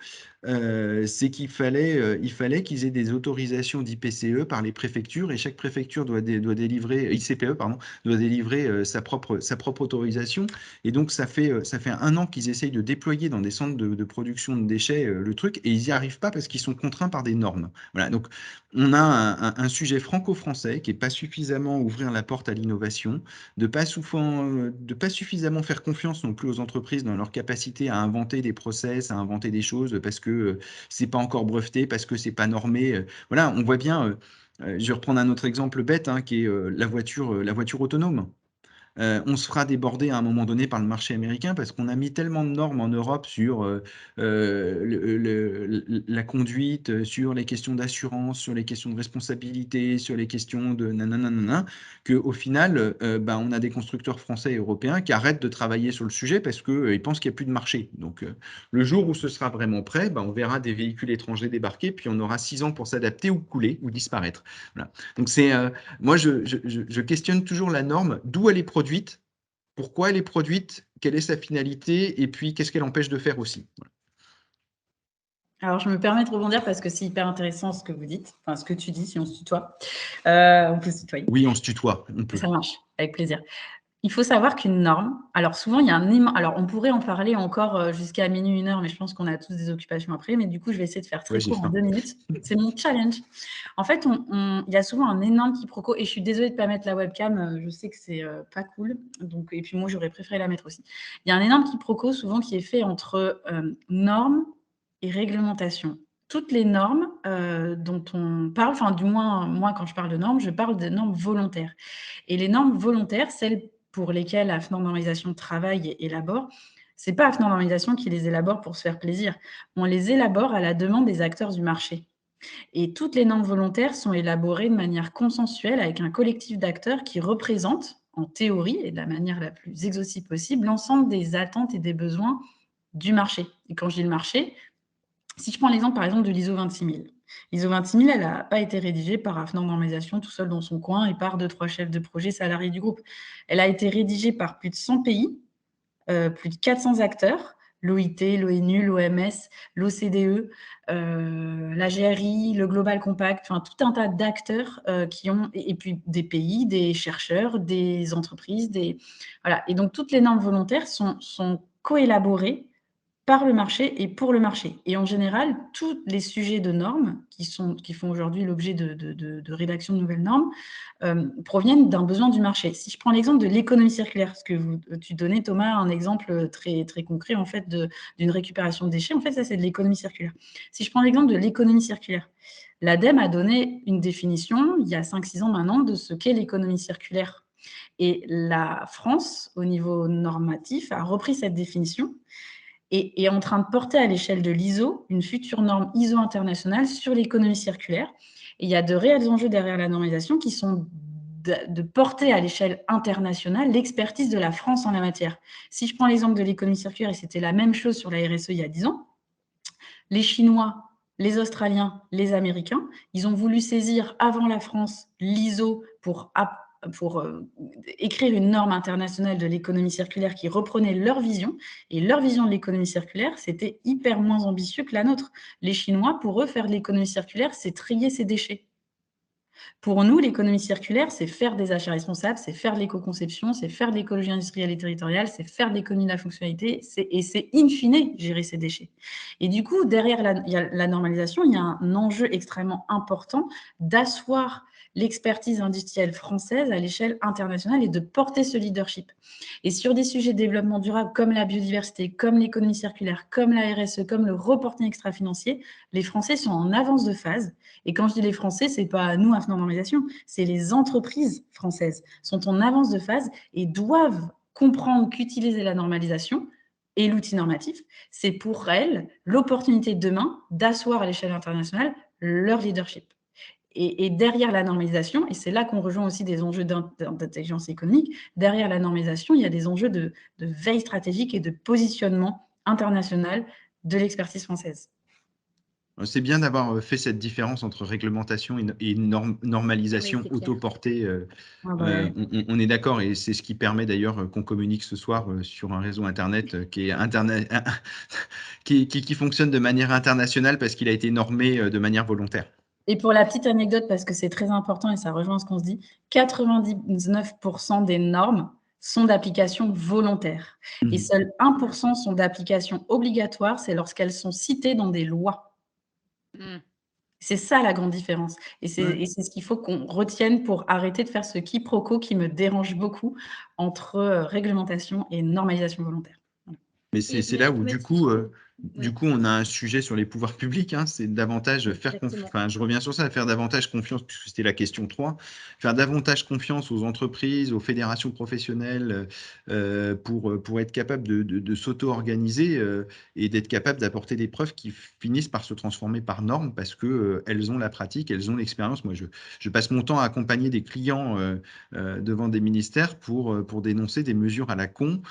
c'est qu'il fallait qu'ils aient des autorisations d'IPCE par les préfectures, et chaque préfecture doit délivrer, ICPE, pardon, doit délivrer sa propre autorisation. Et donc, ça fait 1 an qu'ils essayent de déployer dans des centres de production de déchets le truc, et ils n'y arrivent pas parce qu'ils sont contraints par des normes. Voilà, donc on a un sujet franco-français qui n'est pas suffisamment ouvrir la porte à l'innovation, de pas suffisamment faire confiance non plus aux entreprises dans leur capacité à inventer des process, à inventer des choses, parce que c'est pas encore breveté, parce que c'est pas normé. Voilà, on voit bien. Je vais reprendre un autre exemple bête, hein, qui est la voiture autonome. On se fera déborder à un moment donné par le marché américain parce qu'on a mis tellement de normes en Europe sur la conduite, sur les questions d'assurance, sur les questions de responsabilité, sur les questions de nanana, qu'au final, on a des constructeurs français et européens qui arrêtent de travailler sur le sujet parce qu'ils pensent qu'il n'y a plus de marché. Donc, le jour où ce sera vraiment prêt, on verra des véhicules étrangers débarquer, puis on aura 6 ans pour s'adapter ou couler ou disparaître. Voilà. Donc, moi, je questionne toujours la norme, d'où elle est produite, pourquoi elle est produite, quelle est sa finalité, et puis qu'est-ce qu'elle empêche de faire aussi. Voilà. Alors, je me permets de rebondir parce que c'est hyper intéressant ce que vous dites, enfin ce que tu dis, si on se tutoie. On peut se tutoyer. Oui, on se tutoie, on peut. Ça marche, avec plaisir. Il faut savoir qu'une norme, alors souvent, il y a alors on pourrait en parler encore jusqu'à minuit, 1 heure, mais je pense qu'on a tous des occupations après, mais du coup, je vais essayer de faire très court en 2 minutes. C'est mon challenge. En fait, il y a souvent un énorme quiproquo, et je suis désolée de ne pas mettre la webcam, je sais que c'est pas cool, donc, et puis moi, j'aurais préféré la mettre aussi. Il y a un énorme quiproquo souvent qui est fait entre normes et réglementation. Toutes les normes dont on parle, enfin du moins, moi, quand je parle de normes, je parle de normes volontaires. Et les normes volontaires, celles pour lesquelles AFNOR Normalisation travaille et élabore, ce n'est pas AFNOR Normalisation qui les élabore pour se faire plaisir. On les élabore à la demande des acteurs du marché. Et toutes les normes volontaires sont élaborées de manière consensuelle avec un collectif d'acteurs qui représentent, en théorie et de la manière la plus exhaustive possible, l'ensemble des attentes et des besoins du marché. Et quand je dis le marché, si je prends l'exemple, par exemple, de l'ISO 26000. L'ISO 26000, elle n'a pas été rédigée par AFNOR Normalisation tout seul dans son coin et par 2-3 chefs de projet salariés du groupe. Elle a été rédigée par plus de 100 pays, plus de 400 acteurs, l'OIT, l'ONU, l'OMS, l'OCDE, la GRI, le Global Compact, enfin tout un tas d'acteurs qui ont, et puis des pays, des chercheurs, des entreprises, voilà. Et donc toutes les normes volontaires sont coélaborées par le marché et pour le marché. Et en général, tous les sujets de normes qui font aujourd'hui l'objet de rédaction de nouvelles normes proviennent d'un besoin du marché. Si je prends l'exemple de l'économie circulaire, parce que tu donnais, Thomas, un exemple très, très concret en fait, d'une récupération de déchets, en fait, ça, c'est de l'économie circulaire. Si je prends l'exemple de l'économie circulaire, l'ADEME a donné une définition, il y a 5-6 ans maintenant, de ce qu'est l'économie circulaire. Et la France, au niveau normatif, a repris cette définition et est en train de porter à l'échelle de l'ISO une future norme ISO internationale sur l'économie circulaire. Et il y a de réels enjeux derrière la normalisation qui sont de porter à l'échelle internationale l'expertise de la France en la matière. Si je prends l'exemple de l'économie circulaire, et c'était la même chose sur la RSE il y a 10 ans, les Chinois, les Australiens, les Américains, ils ont voulu saisir avant la France l'ISO pour écrire une norme internationale de l'économie circulaire qui reprenait leur vision. Et leur vision de l'économie circulaire, c'était hyper moins ambitieux que la nôtre. Les Chinois, pour eux, faire de l'économie circulaire, c'est trier ses déchets. Pour nous, l'économie circulaire, c'est faire des achats responsables, c'est faire de l'éco-conception, c'est faire de l'écologie industrielle et territoriale, c'est faire de l'économie de la fonctionnalité, et c'est in fine gérer ces déchets. Et du coup, derrière la normalisation, il y a un enjeu extrêmement important d'asseoir l'expertise industrielle française à l'échelle internationale et de porter ce leadership. Et sur des sujets de développement durable comme la biodiversité, comme l'économie circulaire, comme la RSE, comme le reporting extra-financier, les Français sont en avance de phase. Et quand je dis les Français, ce n'est pas nous, AFNOR Normalisation, c'est les entreprises françaises sont en avance de phase et doivent comprendre qu'utiliser la normalisation et l'outil normatif, c'est pour elles l'opportunité de demain d'asseoir à l'échelle internationale leur leadership. Et derrière la normalisation, et c'est là qu'on rejoint aussi des enjeux d'intelligence économique, derrière la normalisation, il y a des enjeux de veille stratégique et de positionnement international de l'expertise française. C'est bien d'avoir fait cette différence entre réglementation et normalisation Oui, autoportée. Ouais. On est d'accord, et c'est ce qui permet d'ailleurs qu'on communique ce soir sur un réseau Internet qui fonctionne de manière internationale parce qu'il a été normé de manière volontaire. Et pour la petite anecdote, parce que c'est très important et ça rejoint ce qu'on se dit, 99% des normes sont d'application volontaire. Et seuls 1% sont d'application obligatoire, c'est lorsqu'elles sont citées dans des lois. C'est ça la grande différence. Et c'est ce qu'il faut qu'on retienne pour arrêter de faire ce quiproquo qui me dérange beaucoup entre réglementation et normalisation volontaire. Mais c'est là où, du coup, on a un sujet sur les pouvoirs publics, hein, c'est davantage faire confiance, enfin, je reviens sur ça, faire davantage confiance, puisque c'était la question 3, faire davantage confiance aux entreprises, aux fédérations professionnelles, pour être capable de s'auto-organiser et d'être capable d'apporter des preuves qui finissent par se transformer par normes, parce qu'elles ont la pratique, elles ont l'expérience. Moi, je passe mon temps à accompagner des clients devant des ministères pour dénoncer des mesures à la con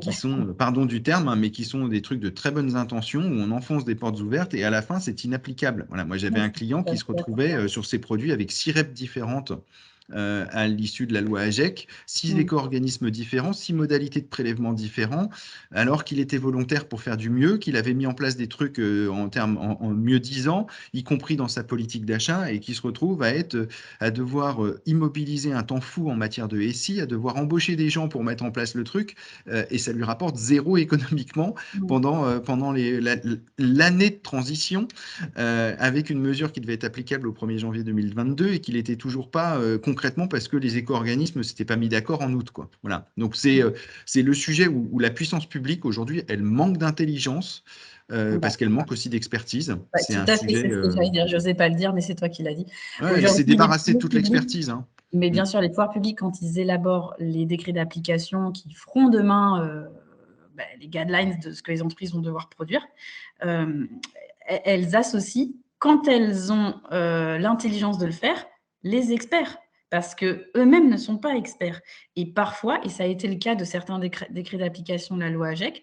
qui sont, pardon du terme, hein, mais qui sont des trucs de très bonnes intentions où on enfonce des portes ouvertes et à la fin, c'est inapplicable. Voilà, moi, j'avais un client qui se retrouvait sur ses produits avec 6 REP différentes à l'issue de la loi AGEC, 6 éco-organismes différents, 6 modalités de prélèvement différents, alors qu'il était volontaire pour faire du mieux, qu'il avait mis en place des trucs en mieux disant, y compris dans sa politique d'achat, et qui se retrouve à devoir immobiliser un temps fou en matière de SI, à devoir embaucher des gens pour mettre en place le truc, et ça lui rapporte 0 économiquement pendant l'année de transition, avec une mesure qui devait être applicable au 1er janvier 2022 et qu'il n'était toujours pas concrètement parce que les éco-organismes ne s'étaient pas mis d'accord en août, quoi. Voilà. Donc c'est le sujet où la puissance publique aujourd'hui, elle manque d'intelligence parce qu'elle manque aussi d'expertise. C'est un sujet. C'est ce que j'allais dire. Je n'osais pas le dire, mais c'est toi qui l'as dit. Ouais, c'est débarrassé de toute l'expertise. Hein. Mais bien sûr, les pouvoirs publics, quand ils élaborent les décrets d'application qui feront demain les guidelines de ce que les entreprises vont devoir produire, elles associent, quand elles ont l'intelligence de le faire, les experts. Parce qu'eux-mêmes ne sont pas experts. Et parfois, et ça a été le cas de certains décrets d'application de la loi AGEC,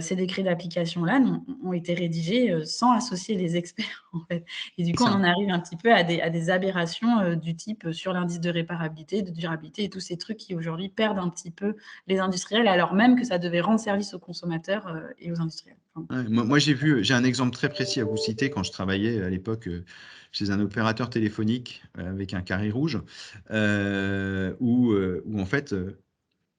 ces décrets d'application-là ont été rédigés sans associer les experts, en fait. Et du coup, on en arrive un petit peu à des aberrations du type sur l'indice de réparabilité, de durabilité et tous ces trucs qui aujourd'hui perdent un petit peu les industriels, alors même que ça devait rendre service aux consommateurs et aux industriels. Moi, j'ai un exemple très précis à vous citer quand je travaillais à l'époque chez un opérateur téléphonique avec un carré rouge, où en fait,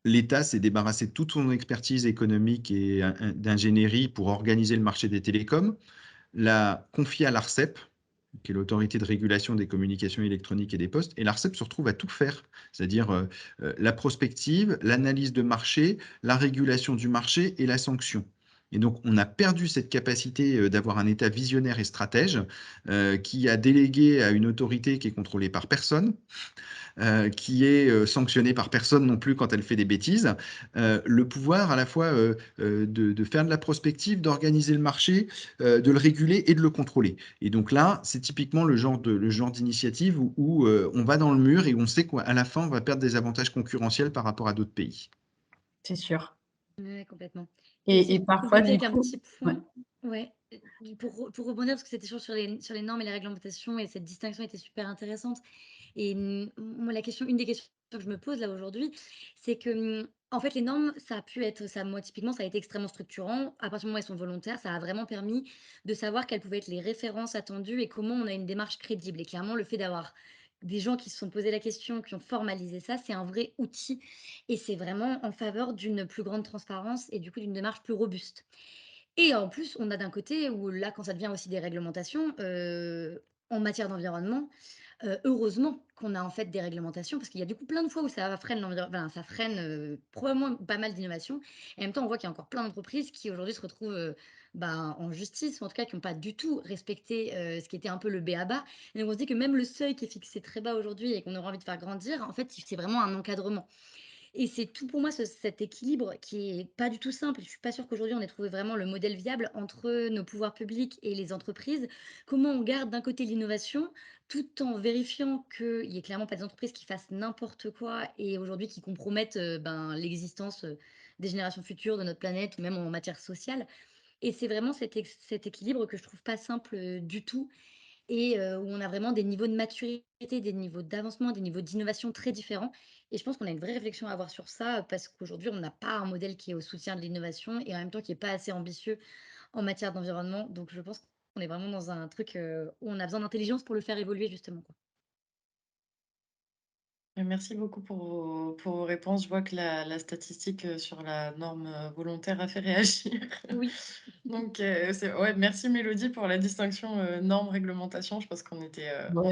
l'État s'est débarrassé de toute son expertise économique et d'ingénierie pour organiser le marché des télécoms, l'a confié à l'Arcep, qui est l'autorité de régulation des communications électroniques et des postes, et l'Arcep se retrouve à tout faire, c'est-à-dire la prospective, l'analyse de marché, la régulation du marché et la sanction. Et donc, on a perdu cette capacité d'avoir un État visionnaire et stratège qui a délégué à une autorité qui est contrôlée par personne, qui est sanctionnée par personne non plus quand elle fait des bêtises, le pouvoir à la fois de faire de la prospective, d'organiser le marché, de le réguler et de le contrôler. Et donc là, c'est typiquement le genre d'initiative où on va dans le mur et on sait qu'à la fin, on va perdre des avantages concurrentiels par rapport à d'autres pays. C'est sûr. Ouais, complètement. Et Et si je peux parfois, compléter du avec un coup, petit ouais. point, ouais, pour rebondir, parce que c'était toujours sur les normes et les réglementations, et cette distinction était super intéressante. Et moi, une des questions que je me pose là aujourd'hui, c'est que, en fait, les normes, ça a pu être, ça, moi, typiquement, ça a été extrêmement structurant. À partir du moment où elles sont volontaires, ça a vraiment permis de savoir quelles pouvaient être les références attendues et comment on a une démarche crédible. Et clairement, le fait d'avoir des gens qui se sont posé la question, qui ont formalisé ça, c'est un vrai outil. Et c'est vraiment en faveur d'une plus grande transparence et du coup d'une démarche plus robuste. Et en plus, on a d'un côté où là, quand ça devient aussi des réglementations, en matière d'environnement, heureusement qu'on a en fait des réglementations parce qu'il y a du coup plein de fois où ça freine ça freine, probablement pas mal d'innovations et en même temps, on voit qu'il y a encore plein d'entreprises qui aujourd'hui se retrouvent, en justice ou en tout cas qui ont pas du tout respecté, ce qui était un peu le b.a.-ba et donc on se dit que même le seuil qui est fixé très bas aujourd'hui et qu'on aurait envie de faire grandir, en fait, c'est vraiment un encadrement. Et c'est tout pour moi cet équilibre qui est pas du tout simple. Je suis pas sûre qu'aujourd'hui on ait trouvé vraiment le modèle viable entre nos pouvoirs publics et les entreprises. Comment on garde d'un côté l'innovation tout en vérifiant qu'il y ait clairement pas des entreprises qui fassent n'importe quoi et aujourd'hui qui compromettent l'existence des générations futures de notre planète ou même en matière sociale. Et c'est vraiment cet équilibre que je trouve pas simple du tout et où on a vraiment des niveaux de maturité, des niveaux d'avancement, des niveaux d'innovation très différents et je pense qu'on a une vraie réflexion à avoir sur ça, parce qu'aujourd'hui, on n'a pas un modèle qui est au soutien de l'innovation et en même temps qui est pas assez ambitieux en matière d'environnement. Donc je pense qu'on est vraiment dans un truc, où on a besoin d'intelligence pour le faire évoluer justement, quoi. Merci beaucoup pour vos réponses. Je vois que la statistique, sur la norme, volontaire a fait réagir. Oui. Donc, ouais, merci Mélodie pour la distinction, normes-réglementation. Je pense on Ouais,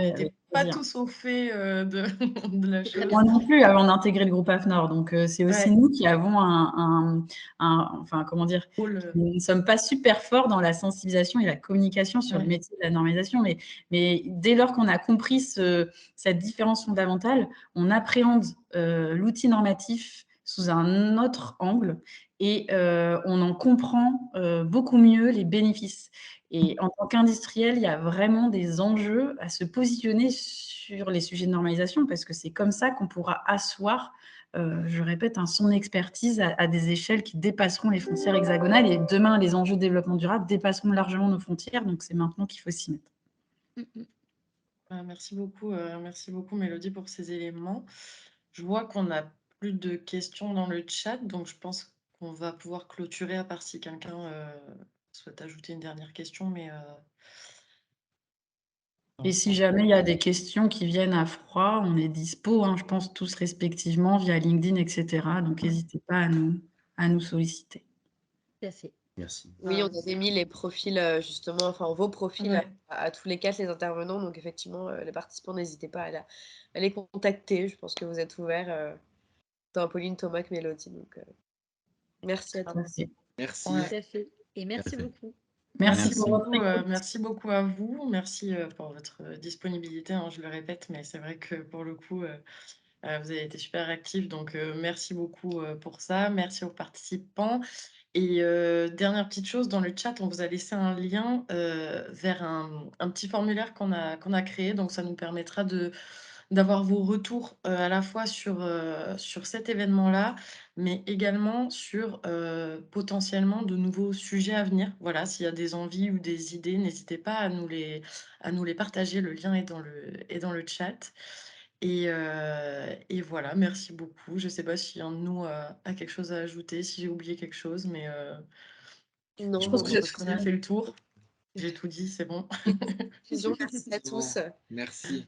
avec n'était pas plaisir. tous au fait, de de la C'est très chose. Moi bien. non plus, avant d'intégrer le groupe AFNOR. Donc, c'est aussi Ouais, nous qui avons enfin, comment dire, rôle, nous ne sommes pas super forts dans la sensibilisation et la communication sur le ouais. métier de la normalisation, mais dès lors qu'on a compris cette différence fondamentale, on appréhende l'outil normatif sous un autre angle et on en comprend beaucoup mieux les bénéfices. Et en tant qu'industriel, il y a vraiment des enjeux à se positionner sur les sujets de normalisation parce que c'est comme ça qu'on pourra asseoir, je répète, son expertise à des échelles qui dépasseront les frontières hexagonales. Et demain, les enjeux de développement durable dépasseront largement nos frontières. Donc, c'est maintenant qu'il faut s'y mettre. Merci beaucoup Mélodie pour ces éléments. Je vois qu'on n'a plus de questions dans le chat, donc je pense qu'on va pouvoir clôturer, à part si quelqu'un, souhaite ajouter une dernière question, mais, Et si jamais il y a des questions qui viennent à froid, on est dispo, je pense, tous respectivement via LinkedIn, etc. Donc, n'hésitez pas à nous solliciter. Tout à fait. Merci. Oui, on avait mis les profils, justement, enfin vos profils Ouais. à tous les 4 les intervenants. Donc effectivement, les participants, n'hésitez pas à les contacter. Je pense que vous êtes ouverts, tant Pauline, Thomas que Mélodie. Donc merci à Ah, tous. Merci. Merci. ouais. Tout à fait et merci beaucoup. Merci pour votre écoute. Merci beaucoup à vous. Merci, pour votre disponibilité, je le répète, mais c'est vrai que pour le coup, vous avez été super actifs, donc, merci beaucoup, pour ça. Merci aux participants et dernière petite chose, dans le chat, on vous a laissé un lien, vers un petit formulaire qu'on a créé, donc ça nous permettra d'avoir vos retours, à la fois sur cet événement-là, mais également sur, potentiellement de nouveaux sujets à venir. Voilà, s'il y a des envies ou des idées, n'hésitez pas à nous les partager. Le lien est dans le chat et voilà, merci beaucoup. Je ne sais pas si un de nous a quelque chose à ajouter, si j'ai oublié quelque chose, mais, Non, Je je pense que pense j'ai qu'on a fait le tour. J'ai tout dit, c'est bon. conclusion, merci à tous. Merci.